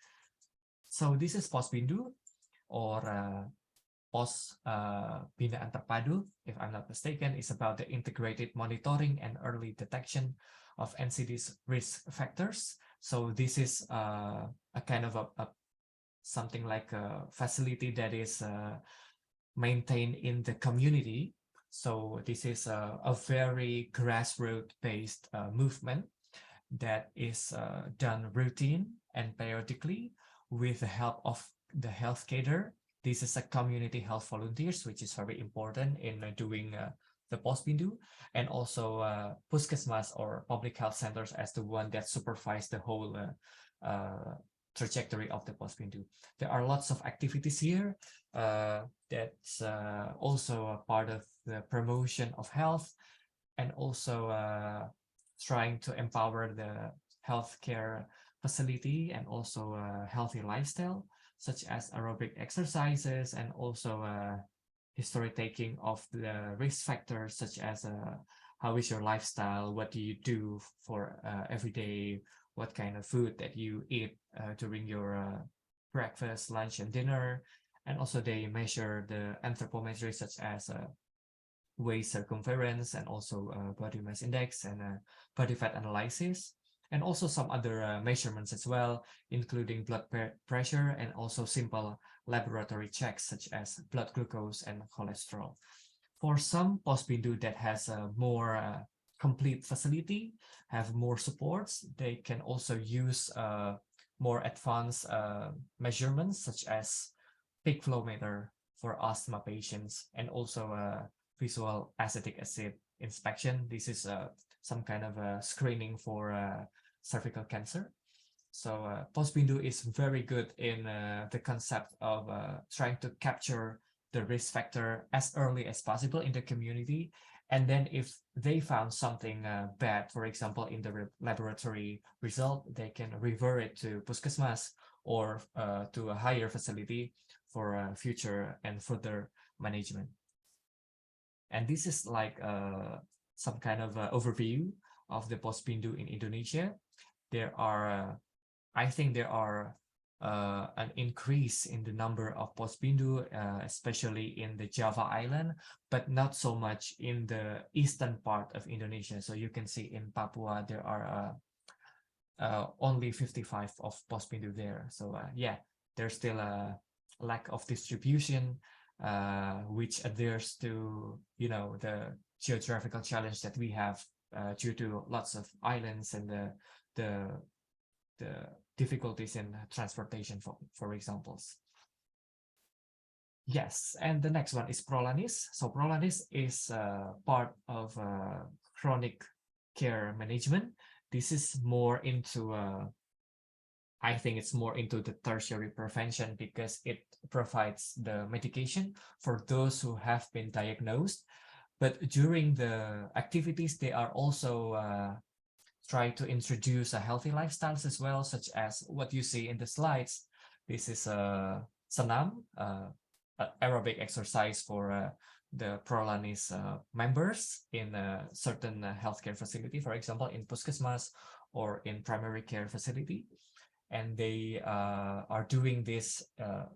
[SPEAKER 3] So this is Pospindu, or Pos Binaan Terpadu, if I'm not mistaken. Is about the integrated monitoring and early detection of NCDs risk factors. So this is a kind of something like a facility that is maintained in the community. So this is a very grassroots based movement that is done routine and periodically with the help of the health cadre. This is a community health volunteers, which is very important in doing the Pospindu, and also Puskesmas or public health centers as the one that supervise the whole trajectory of the Pospindu. There are lots of activities here that's also a part of the promotion of health, and also trying to empower the healthcare facility and also a healthy lifestyle, such as aerobic exercises and also history taking of the risk factors, such as how is your lifestyle, what do you do for every day, what kind of food that you eat during your breakfast, lunch, and dinner. And also they measure the anthropometry, such as waist circumference and also body mass index and body fat analysis, and also some other measurements as well, including blood pressure and also simple laboratory checks such as blood glucose and cholesterol. For some Pospindu that has a more complete facility, have more supports, they can also use more advanced measurements such as peak flow meter for asthma patients, and also visual acetic acid inspection. This is some kind of a screening for cervical cancer. So Pospindu is very good in the concept of trying to capture the risk factor as early as possible in the community. And then if they found something bad, for example, in the laboratory result, they can revert it to Puskesmas or to a higher facility for future and further management. And this is like some kind of overview of the Pospindu in Indonesia. There are, I think there are an increase in the number of Pospindu, especially in the Java Island, but not so much in the eastern part of Indonesia. So you can see in Papua, there are only 55 of Pospindu there. So yeah, there's still a lack of distribution, which adheres to, you know, the geographical challenge that we have due to lots of islands and the difficulties in transportation, for examples. Yes, and the next one is Prolanis. So Prolanis is part of chronic care management. This is more into I think it's more into the tertiary prevention, because it provides the medication for those who have been diagnosed. But during the activities, they are also try to introduce a healthy lifestyles as well, such as what you see in the slides. This is a Senam, aerobic exercise for the Prolanis members in a certain healthcare facility, for example, in Puskesmas or in primary care facility. And they are doing this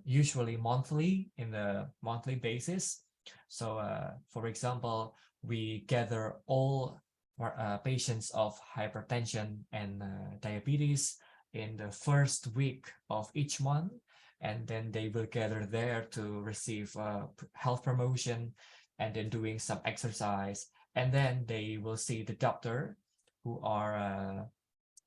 [SPEAKER 3] usually monthly, in the monthly basis. So for example, we gather all patients of hypertension and diabetes in the first week of each month, and then they will gather there to receive health promotion and then doing some exercise, and then they will see the doctor who are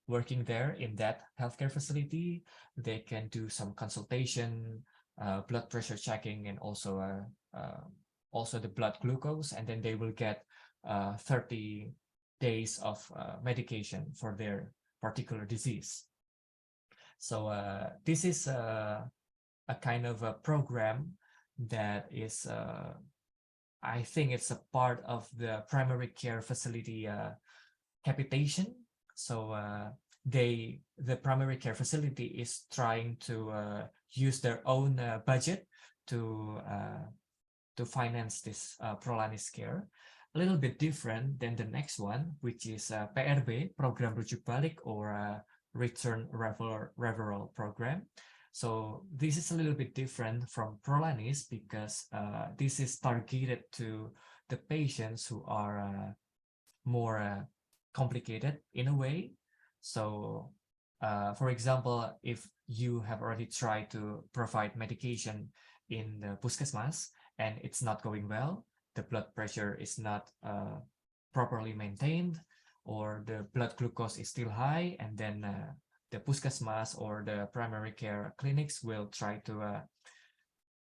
[SPEAKER 3] working there in that healthcare facility. They can do some consultation, blood pressure checking, and also the blood glucose, and then they will get 30 days of medication for their particular disease. So this is a kind of a program that is, I think it's a part of the primary care facility capitation. So the primary care facility is trying to use their own budget to finance this Prolanis care. A little bit different than the next one, which is PRB, Program Rujuk Balik, or Return Referral Program. So this is a little bit different from Prolanis, because this is targeted to the patients who are more complicated in a way. So for example, if you have already tried to provide medication in the Puskesmas and it's not going well, the blood pressure is not properly maintained, or the blood glucose is still high, and then the puskesmas or the primary care clinics will try to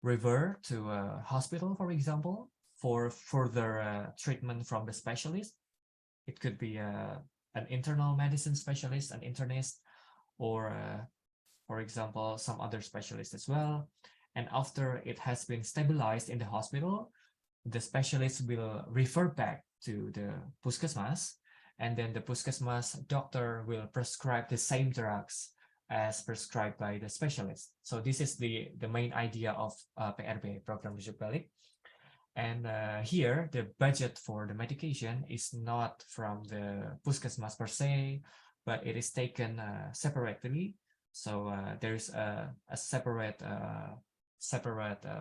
[SPEAKER 3] refer to a hospital, for example, for further treatment from the specialist. It could be an internal medicine specialist, an internist, or for example, some other specialist as well. And after it has been stabilized in the hospital, the specialist will refer back to the puskesmas, and then the puskesmas doctor will prescribe the same drugs as prescribed by the specialist. So this is the main idea of PRB, program rujuk balik. And here, the budget for the medication is not from the puskesmas per se, but it is taken separately. So there's a separate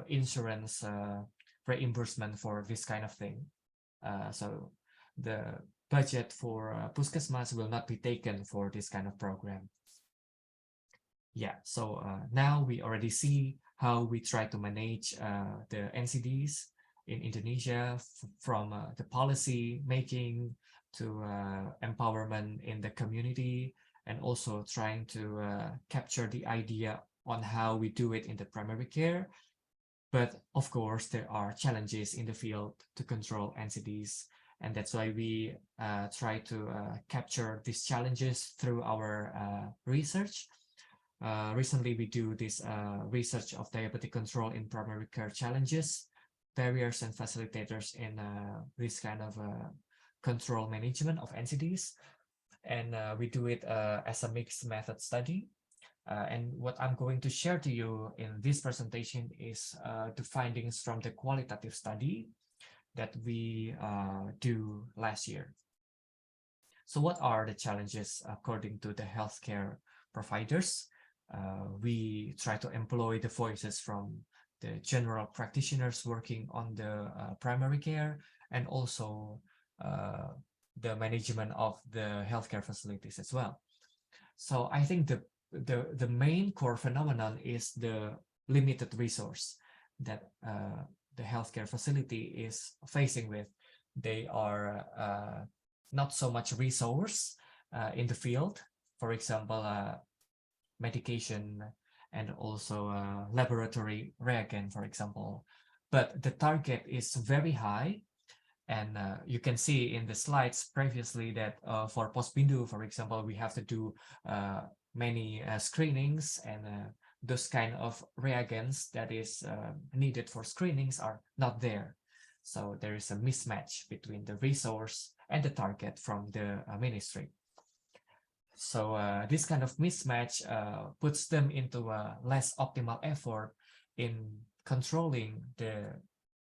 [SPEAKER 3] insurance reimbursement for this kind of thing. So the budget for puskesmas will not be taken for this kind of program. Yeah, so now we already see how we try to manage the NCDs in Indonesia, from the policy making to empowerment in the community, and also trying to capture the idea on how we do it in the primary care. But of course, there are challenges in the field to control NCDs, and that's why we try to capture these challenges through our research. Recently, we do this research of diabetic control in primary care challenges, barriers and facilitators in this kind of control management of NCDs. And we do it as a mixed method study. And what I'm going to share to you in this presentation is the findings from the qualitative study that we do last year. So what are the challenges according to the healthcare providers? We try to employ the voices from the general practitioners working on the primary care, and also the management of the healthcare facilities as well. So I think the main core phenomenon is the limited resource that the healthcare facility is facing with. They are not so much resource in the field, for example, medication and also laboratory reagent, for example. But the target is very high. And you can see in the slides previously that for post-bindu, for example, we have to do many screenings, and those kind of reagents that is needed for screenings are not there. So there is a mismatch between the resource and the target from the ministry. So this kind of mismatch puts them into a less optimal effort in controlling the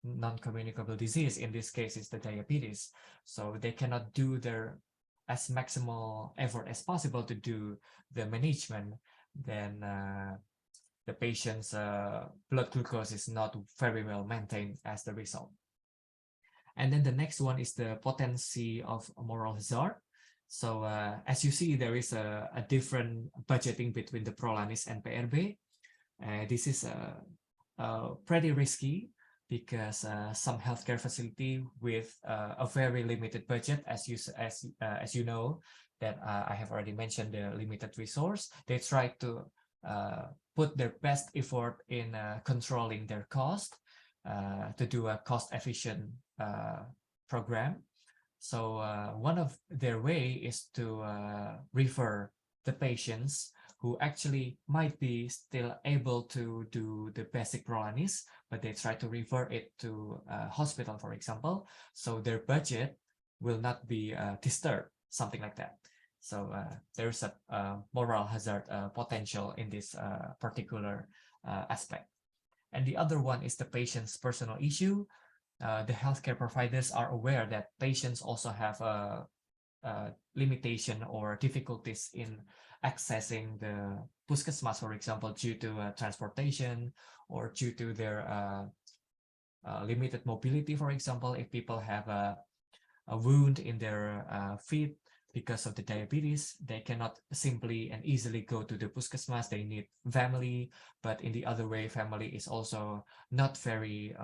[SPEAKER 3] non-communicable disease. In this case, is the diabetes. So they cannot do their as maximal effort as possible to do the management. Then the patient's blood glucose is not very well maintained as the result. And then the next one is the potency of moral hazard. So as you see, there is a different budgeting between the Prolanis and PRB. This is pretty risky, because some healthcare facility with a very limited budget, as you know, that I have already mentioned the limited resource, they try to put their best effort in controlling their cost to do a cost-efficient program. So one of their way is to refer the patients who actually might be still able to do the basic Prolanis, but they try to refer it to a hospital, for example, so their budget will not be disturbed, something like that. So there's a moral hazard potential in this particular aspect. And the other one is the patient's personal issue. The healthcare providers are aware that patients also have a limitation or difficulties in accessing the puskesmas, for example, due to transportation or due to their limited mobility. For example, if people have a wound in their feet because of the diabetes, they cannot simply and easily go to the puskesmas. They need family, but in the other way, family is also not very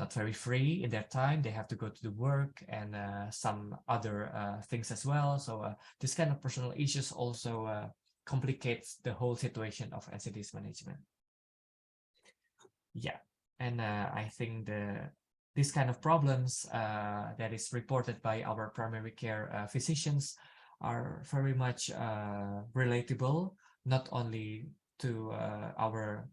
[SPEAKER 3] not very free in their time. They have to go to the work and some other things as well. So this kind of personal issues also complicates the whole situation of NCDs management. Yeah, and I think this kind of problems that is reported by our primary care physicians are very much relatable, not only to our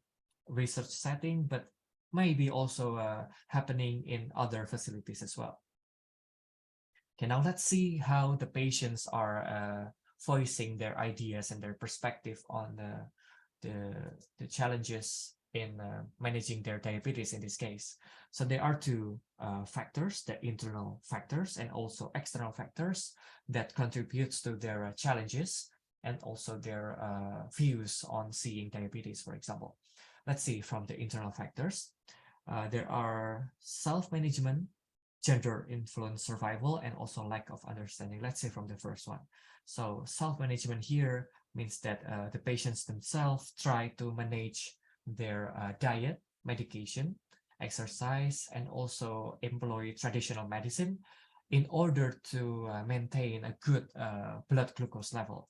[SPEAKER 3] research setting, but maybe also happening in other facilities as well. Okay, now let's see how the patients are voicing their ideas and their perspective on the challenges in managing their diabetes in this case. So there are two factors, the internal factors and also external factors that contributes to their challenges and also their views on seeing diabetes, for example. Let's see from the internal factors. There are self-management, gender influence survival, and also lack of understanding. Let's say from the first one. So self-management here means that the patients themselves try to manage their diet, medication, exercise, and also employ traditional medicine in order to maintain a good blood glucose level.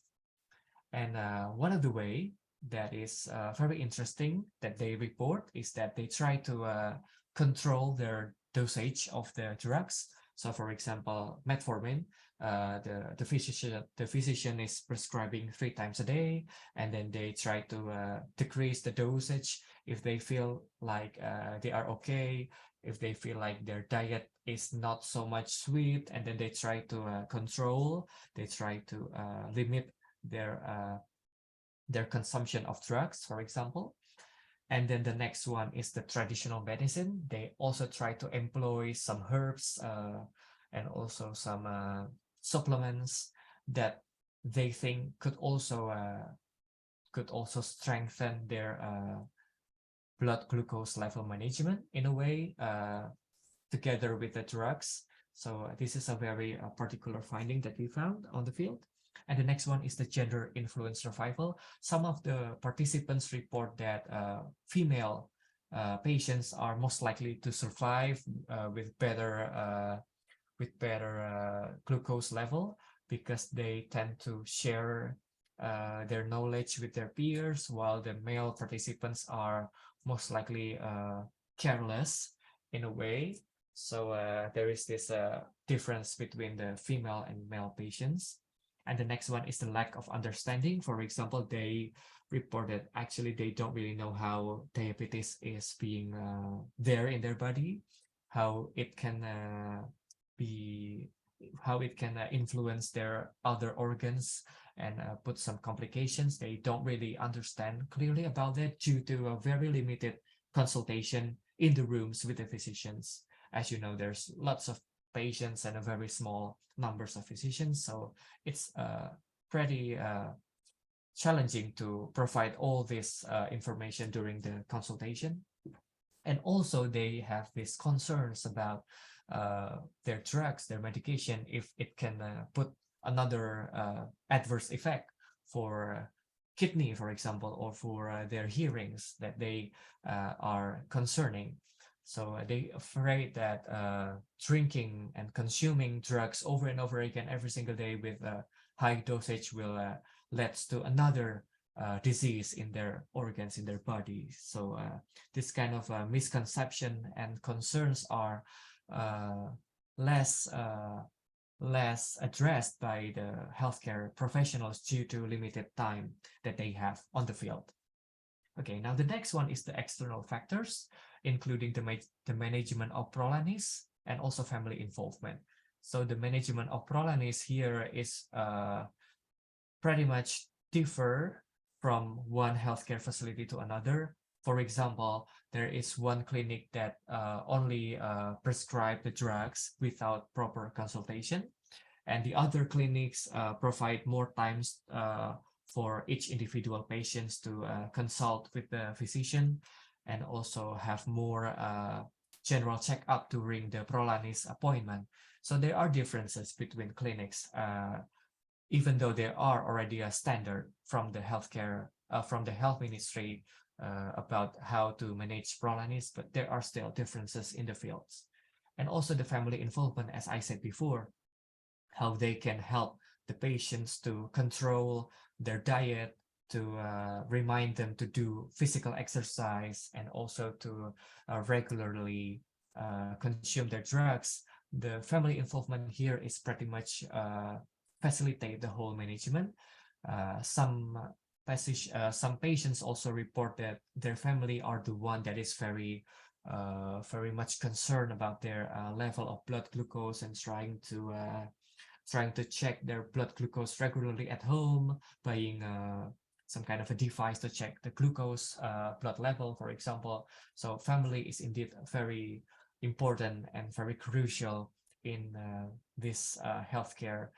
[SPEAKER 3] And one of the way that is very interesting that they report is that they try to control their dosage of the drugs. So for example, metformin, the physician is prescribing 3 times a day, and then they try to decrease the dosage if they feel like they are okay, if they feel like their diet is not so much sweet, and then they try to control, they try to limit their consumption of drugs, for example. And then the next one is the traditional medicine. They also try to employ some herbs and also some supplements that they think could also strengthen their blood glucose level management in a way together with the drugs. So this is a very particular finding that we found on the field. And the next one is the gender influence survival. Some of the participants report that female patients are most likely to survive with better glucose level because they tend to share their knowledge with their peers, while the male participants are most likely careless in a way. So there is this difference between the female and male patients. And the next one is the lack of understanding. For example, they reported actually they don't really know how diabetes is being there in their body, how it can influence their other organs and put some complications. They don't really understand clearly about that due to a very limited consultation in the rooms with the physicians. As you know, there's lots of patients and a very small numbers of physicians, so it's pretty challenging to provide all this information during the consultation. And also they have these concerns about their drugs, their medication, if it can put another adverse effect for kidney, for example, or for their hearings that they are concerning. So they afraid that drinking and consuming drugs over and over again every single day with high dosage will lead to another disease in their organs, in their body. So this kind of misconception and concerns are less addressed by the healthcare professionals due to limited time that they have on the field. Okay, now the next one is the external factors, including the management of prolanis and also family involvement. So the management of prolanis here is pretty much differ from one healthcare facility to another. For example, there is one clinic that only prescribe the drugs without proper consultation, and the other clinics provide more times for each individual patients to consult with the physician and also have more general checkup during the prolanis appointment. So there are differences between clinics, even though there are already a standard from the healthcare from the health ministry about how to manage prolanis, but there are still differences in the fields. And also the family involvement, as I said before, how they can help the patients to control their diet, to remind them to do physical exercise, and also to regularly consume their drugs. The family involvement here is pretty much facilitate the whole management. Some patients also report that their family are the one that is very much concerned about their level of blood glucose and trying to check their blood glucose regularly at home, buying some kind of a device to check the glucose blood level, for example. So family is indeed very important and very crucial in this healthcare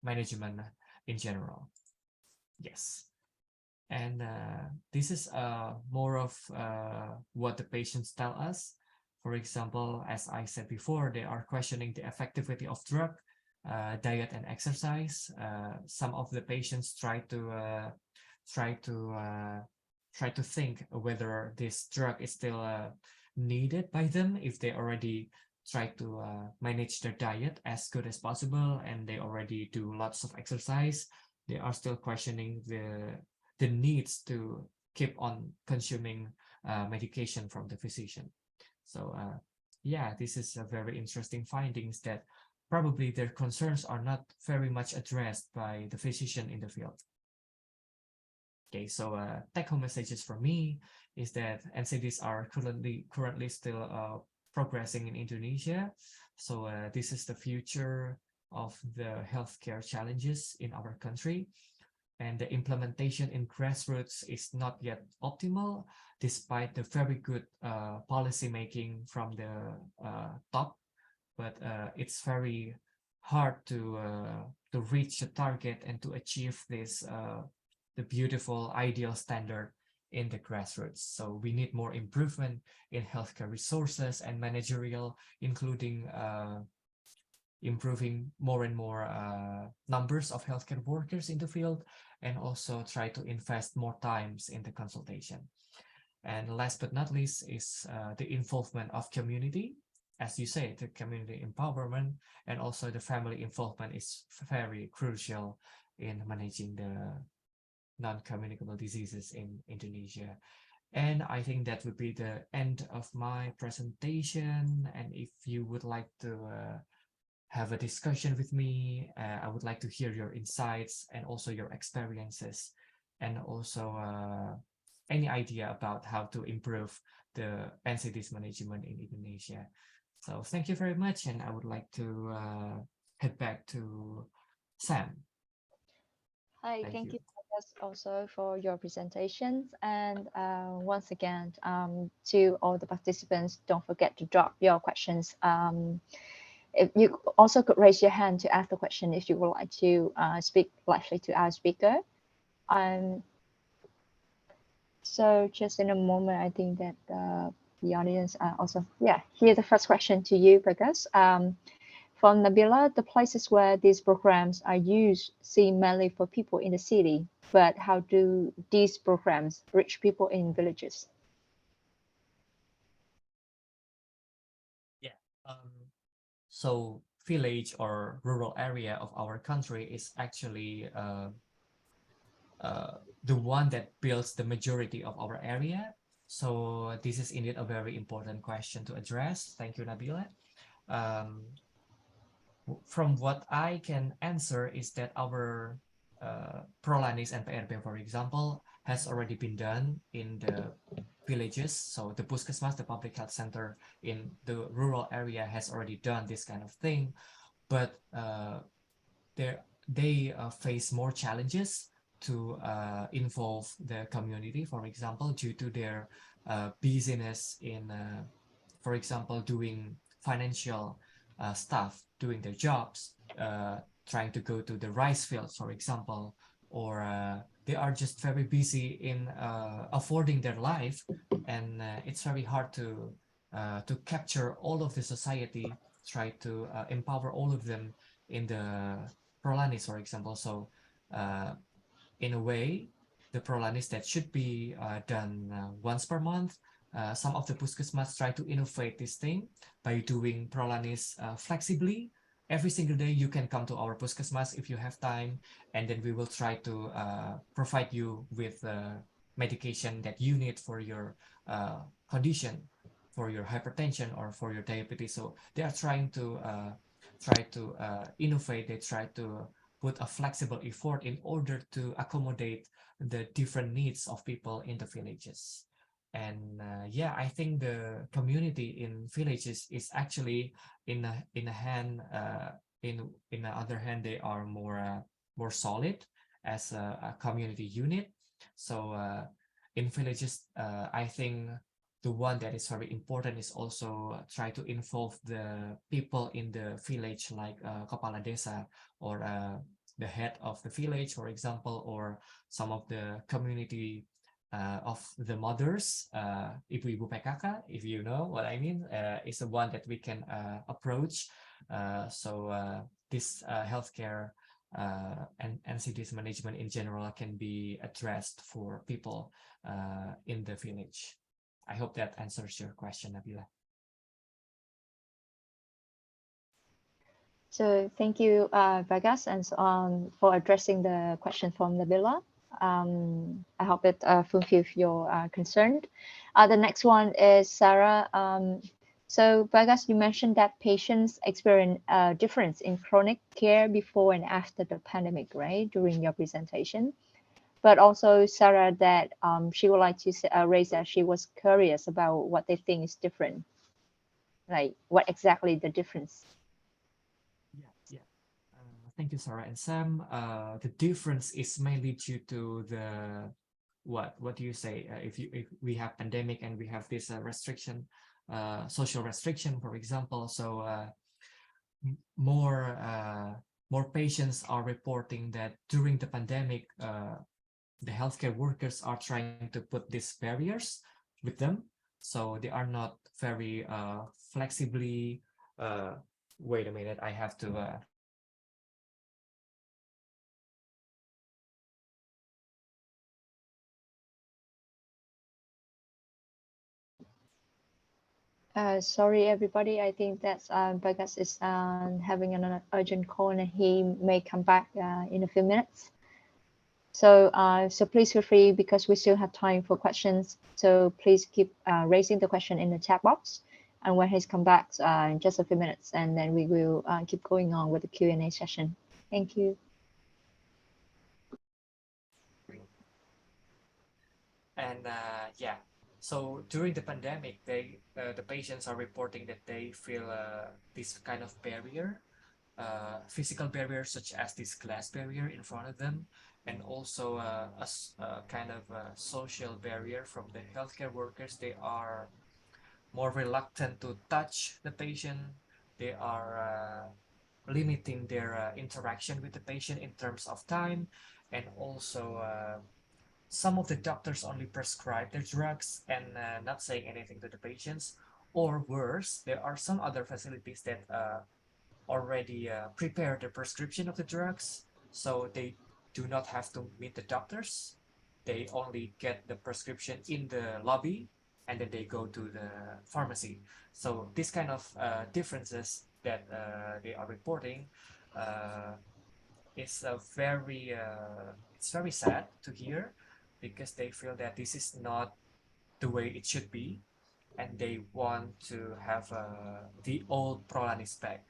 [SPEAKER 3] management in general. Yes. And this is more of what the patients tell us. For example, as I said before, they are questioning the effectivity of drug, diet, and exercise. Some of the patients try to think whether this drug is still needed by them if they already try to manage their diet as good as possible and they already do lots of exercise. They are still questioning the needs to keep on consuming medication from the physician. So yeah, this is a very interesting findings that probably their concerns are not very much addressed by the physician in the field. Okay, so take-home messages for me is that NCDs are currently still progressing in Indonesia. So this is the future of the healthcare challenges in our country. And the implementation in grassroots is not yet optimal, despite the very good policy making from the top. But it's very hard to reach the target and to achieve this the beautiful ideal standard in the grassroots. So we need more improvement in healthcare resources and managerial, including improving more and more numbers of healthcare workers in the field, and also try to invest more times in the consultation. And last but not least is the involvement of community. As you say, the community empowerment and also the family involvement is very crucial in managing the non-communicable diseases in Indonesia. And I think that would be the end of my presentation. And if you would like to have a discussion with me, I would like to hear your insights and also your experiences, and also any idea about how to improve the NCDs management in Indonesia. So thank you very much, and I would like to head back to Sam.
[SPEAKER 1] Hi, thank you also for your presentations. And once again, to all the participants, don't forget to drop your questions. If you also could raise your hand to ask the question if you would like to speak lively to our speaker. So just in a moment, I think that the audience also, yeah, here's the first question to you, Bagas. From Nabila, the places where these programs are used seem mainly for people in the city, but how do these programs reach people in villages?
[SPEAKER 3] Yeah, so village or rural area of our country is actually the one that builds the majority of our area. So this is indeed a very important question to address. Thank you, Nabila. From what I can answer is that our Prolanis and PRB, for example, has already been done in the villages. So the Puskesmas, the public health center in the rural area, has already done this kind of thing, but they face more challenges to involve the community, for example, due to their busyness in, for example, doing financial stuff, doing their jobs, trying to go to the rice fields, for example, or they are just very busy in affording their life, and it's very hard to capture all of the society, try to empower all of them in the Prolanis, for example. So in a way, the prolanis that should be done once per month. Some of the puskesmas try to innovate this thing by doing prolanis flexibly. Every single day you can come to our puskesmas if you have time, and then we will try to provide you with medication that you need for your condition, for your hypertension or for your diabetes. So they are trying to innovate. They try to put a flexible effort in order to accommodate the different needs of people in the villages. And yeah, I think the community in villages is actually in the other hand, they are more solid as a community unit. So in villages, I think the one that is very important is also try to involve the people in the village, like Kepala Desa or the head of the village, for example, or some of the community of the mothers, ibu-ibu PKK, if you know what I mean, is the one that we can approach. So this healthcare and NCDs management in general can be addressed for people in the village. I hope that answers your question, Nabila.
[SPEAKER 1] So thank you, Vegas, and for addressing the question from Nabila. I hope it fulfills your concern. The next one is Sarah. So Vegas, you mentioned that patients experience a difference in chronic care before and after the pandemic, right, during your presentation. But also Sarah, that she would like to raise that she was curious about what they think is different, like what exactly the difference.
[SPEAKER 3] Yeah. Thank you, Sarah and Sam. The difference is mainly due to the what do you say? If we have pandemic and we have this restriction, social restriction, for example, so more patients are reporting that during the pandemic, the healthcare workers are trying to put these barriers with them, so they are not very flexibly. Wait a minute, I have to.
[SPEAKER 1] Sorry, everybody. I think that's Bagas is having an urgent call, and he may come back in a few minutes. So, so please feel free, because we still have time for questions. So please keep raising the question in the chat box, and when he's come back in just a few minutes, and then we will keep going on with the Q&A session. Thank you.
[SPEAKER 3] And yeah, so during the pandemic, the patients are reporting that they feel this kind of barrier, physical barrier, such as this glass barrier in front of them, and also a kind of social barrier from the healthcare workers. They are more reluctant to touch the patient. They are limiting their interaction with the patient in terms of time, and also some of the doctors only prescribe their drugs and not saying anything to the patients. Or worse, there are some other facilities that already prepare the prescription of the drugs, so they do not have to meet the doctors. They only get the prescription in the lobby, and then they go to the pharmacy. So this kind of differences that they are reporting is it's very sad to hear, because they feel that this is not the way it should be, and they want to have the old Prolanis back,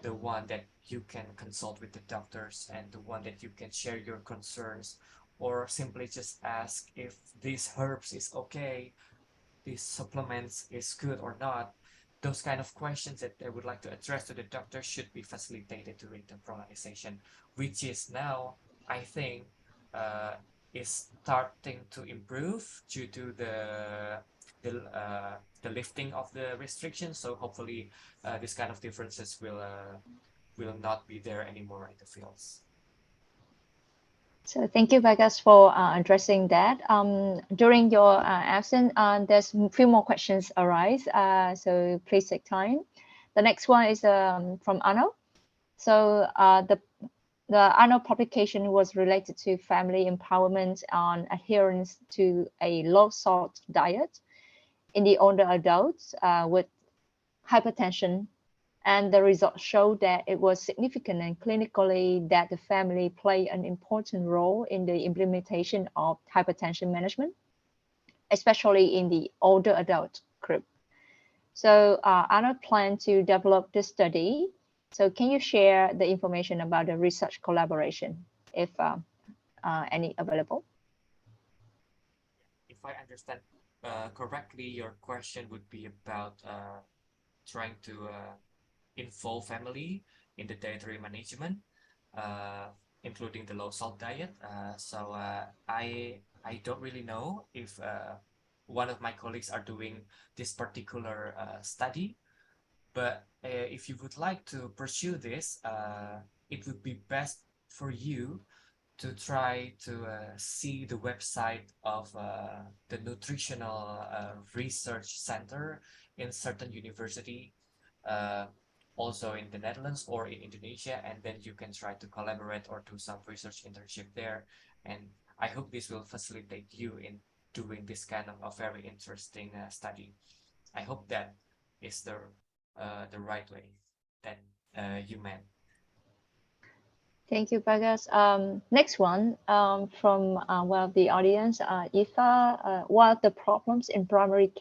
[SPEAKER 3] the one that you can consult with the doctors and the one that you can share your concerns, or simply just ask if these herbs is okay, these supplements is good or not. Those kind of questions that they would like to address to the doctor should be facilitated during the Prolanisation, which is now, I think, is starting to improve due to the lifting of the restrictions. So hopefully, this kind of differences will not be there anymore in the fields.
[SPEAKER 1] So thank you, Vegas, for addressing that. During your absence, there's a few more questions arise, so please take time. The next one is from Arno. So The annual publication was related to family empowerment on adherence to a low-salt diet in the older adults with hypertension, and the results showed that it was significant and clinically that the family played an important role in the implementation of hypertension management, especially in the older adult group. So Arnold planned to develop this study. So can you share the information about the research collaboration, if any available?
[SPEAKER 3] If I understand correctly, your question would be about trying to involve family in the dietary management, including the low salt diet. I don't really know if one of my colleagues are doing this particular study, but if you would like to pursue this, it would be best for you to try to see the website of the nutritional research center in certain university, also in the Netherlands or in Indonesia, and then you can try to collaborate or do some research internship there. And I hope this will facilitate you in doing this kind of a very interesting study. I hope that is the right way that you meant.
[SPEAKER 1] Thank you, Bagas. Next one from one of the audience, Ifa, one of the problems in primary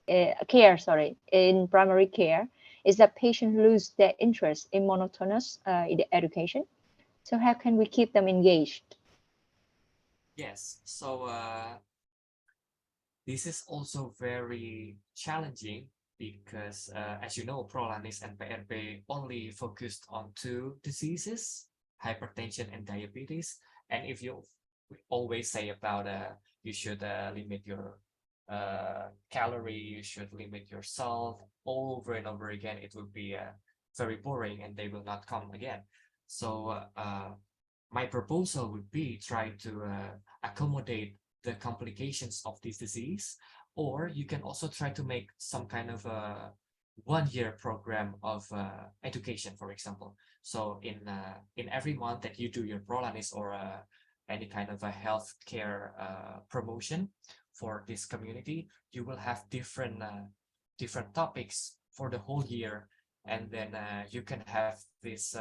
[SPEAKER 1] in primary care is that patients lose their interest in monotonous education. So how can we keep them engaged?
[SPEAKER 3] Yes, so this is also very challenging because, as you know, Prolanis and PRP only focused on two diseases, hypertension and diabetes. And if you always say about you should limit your calorie, you should limit your salt over and over again, it will be very boring and they will not come again. So my proposal would be try to accommodate the complications of this disease, or you can also try to make some kind of a one-year program of education, for example. So in every month that you do your Prolanis or any kind of a healthcare promotion for this community, you will have different topics for the whole year, and then you can have this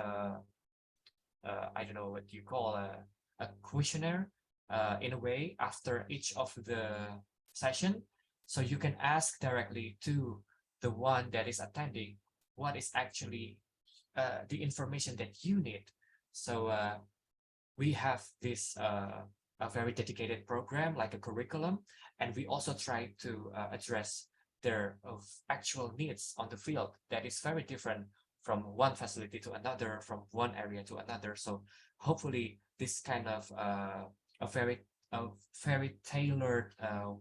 [SPEAKER 3] I don't know what you call a questionnaire in a way after each of the session, so you can ask directly to the one that is attending what is actually the information that you need. So we have this a very dedicated program like a curriculum, and we also try to address their actual needs on the field that is very different from one facility to another, from one area to another. So hopefully this kind of a very tailored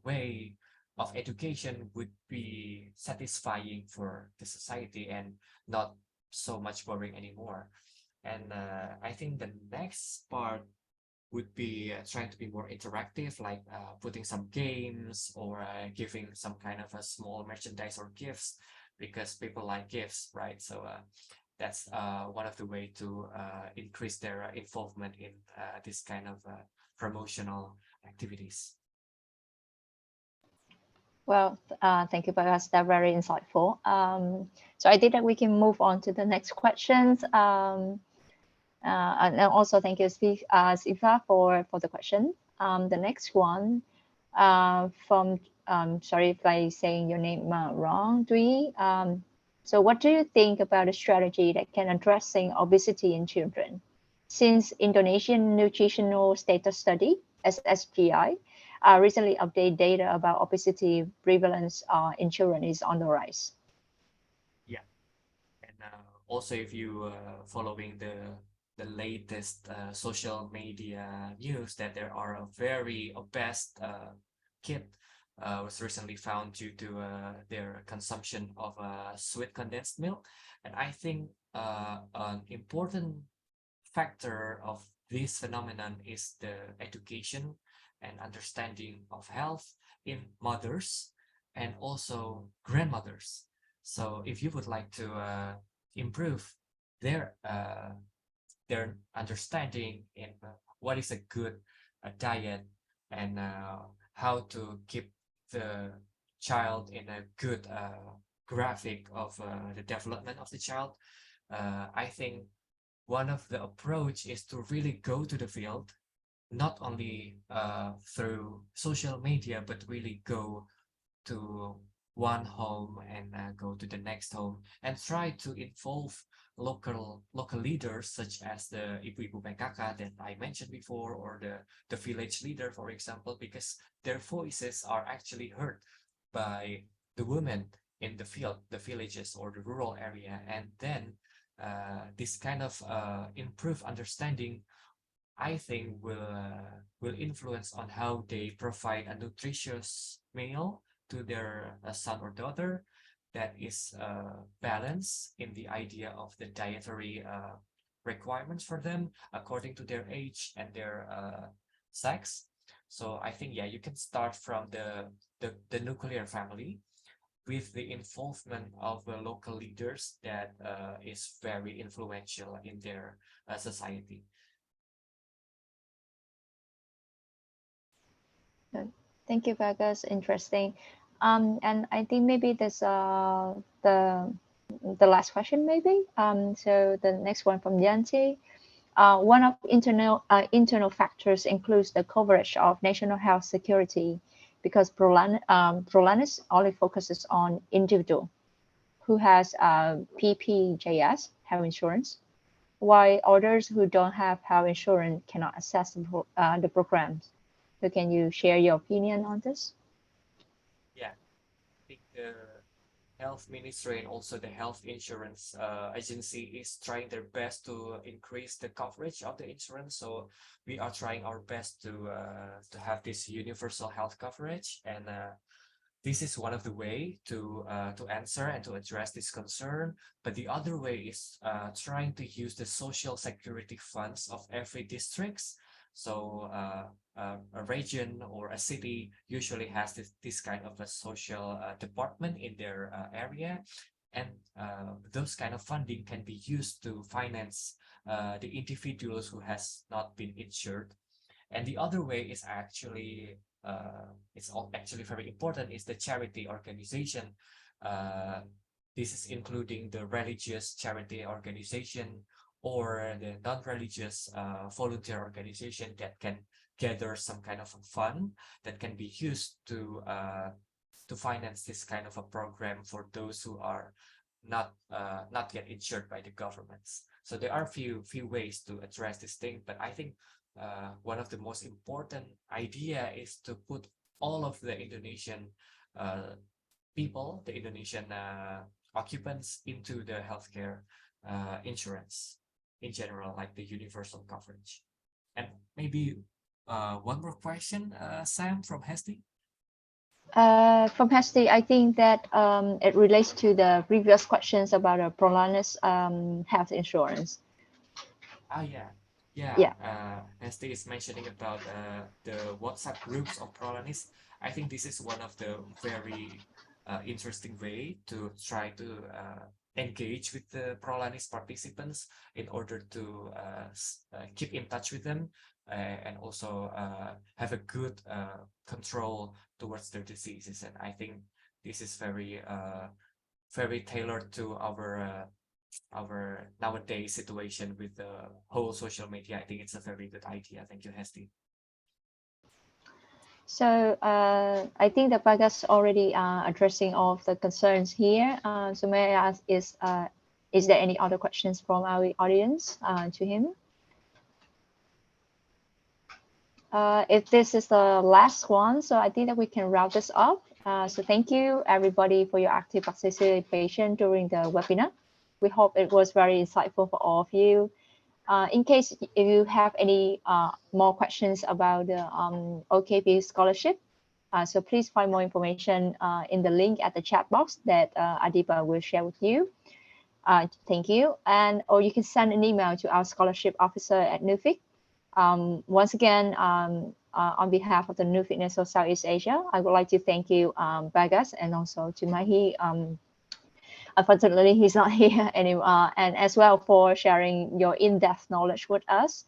[SPEAKER 3] way of education would be satisfying for the society and not so much boring anymore. And I think the next part would be trying to be more interactive, like putting some games or giving some kind of a small merchandise or gifts, because people like gifts, right? So that's one of the way to increase their involvement in this kind of promotional activities.
[SPEAKER 1] Well, thank you, Bagas. That's very insightful. So I think that we can move on to the next questions. And also thank you, Sifa, for the question. The next one from, sorry if I saying your name wrong, Dui. So what do you think about a strategy that can addressing obesity in children? Since Indonesian Nutritional Status Study, SSGI, recently updated data about obesity prevalence in children is on the rise.
[SPEAKER 3] Yeah, and also if you following the latest social media news, that there are a very obese kid was recently found due to their consumption of sweet condensed milk. And I think an important factor of this phenomenon is the education and understanding of health in mothers and also grandmothers. So if you would like to improve their their understanding in what is a good diet and how to keep the child in a good graphic of the development of the child. I think one of the approach is to really go to the field, not only through social media, but really go to one home and go to the next home and try to involve local leaders such as the ibu-ibu PKK that I mentioned before, or the village leader, for example, because their voices are actually heard by the women in the field, the villages or the rural area, and then this kind of improved understanding, I think, will influence on how they provide a nutritious meal to their son or daughter that is balanced in the idea of the dietary requirements for them according to their age and their sex. So I think, yeah, you can start from the nuclear family with the involvement of the local leaders that is very influential in their society.
[SPEAKER 1] Thank you, Vegas. Interesting. And I think maybe this the last question maybe. So the next one from Yanti. One of internal factors includes the coverage of national health security, because Prolanis only focuses on individual who has PPJS, health insurance, while others who don't have health insurance cannot access the programs. So can you share your opinion on this?
[SPEAKER 3] Yeah, I think the health ministry and also the health insurance agency is trying their best to increase the coverage of the insurance. So we are trying our best to have this universal health coverage, and this is one of the way to answer and to address this concern. But the other way is trying to use the social security funds of every districts. So a region or a city usually has this kind of a social department in their area, and those kind of funding can be used to finance the individuals who has not been insured. And the other way is actually it's actually very important, is the charity organization. This is including the religious charity organization or the non-religious volunteer organization that can gather some kind of a fund that can be used to finance this kind of a program for those who are not yet insured by the governments. So there are few ways to address this thing, but I think one of the most important idea is to put all of the Indonesian people, the Indonesian occupants, into the healthcare insurance in general, like the universal coverage. And maybe one more question, Sam from Hesti.
[SPEAKER 1] From Hesti, I think that it relates to the previous questions about Prolanis health insurance.
[SPEAKER 3] Yeah. Hesti is mentioning about the WhatsApp groups of Prolanis. I think this is one of the very interesting way to try to engage with the Prolanis participants in order to keep in touch with them and also have a good control towards their diseases. And I think this is very tailored to our nowadays situation with the whole social media. I think it's a very good idea. Thank you, Hesti.
[SPEAKER 1] So I think that Bagas already addressing all of the concerns here. So may I ask, is there any other questions from our audience to him? If this is the last one, so I think that we can wrap this up. So thank you everybody for your active participation during the webinar. We hope it was very insightful for all of you. In case if you have any more questions about the OKP scholarship, so please find more information in the link at the chat box that Adiba will share with you. Thank you. Or you can send an email to our scholarship officer at NUFIC. Once again, on behalf of the New Fitness of Southeast Asia, I would like to thank you, Bagas, and also to Mahi, unfortunately, he's not here anymore. And as well for sharing your in-depth knowledge with us.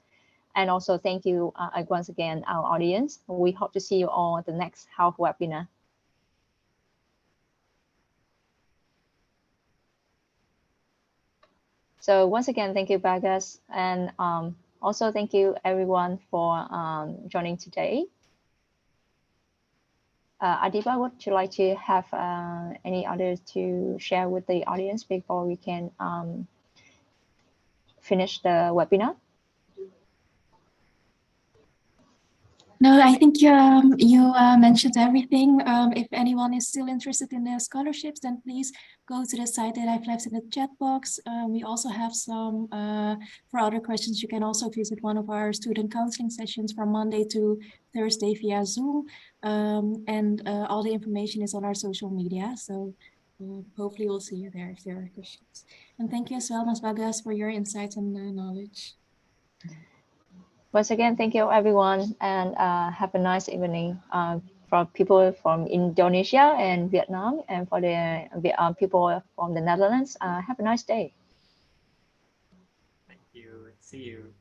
[SPEAKER 1] And also thank you once again, our audience. We hope to see you all at the next health webinar. So once again, thank you, Bagas. And also thank you everyone for joining today. Adiba, would you like to have any others to share with the audience before we can finish the webinar?
[SPEAKER 4] No, I think you mentioned everything. If anyone is still interested in the scholarships, then please go to the site that I've left in the chat box. We also have some, for other questions, you can also visit one of our student counseling sessions from Monday to Thursday via Zoom. And all the information is on our social media. So hopefully we'll see you there if there are questions. And thank you as well, Mas Bagas, for your insights and knowledge.
[SPEAKER 1] Once again, thank you everyone, and have a nice evening for people from Indonesia and Vietnam, and for the people from the Netherlands. Have a nice day.
[SPEAKER 3] Thank you. See you.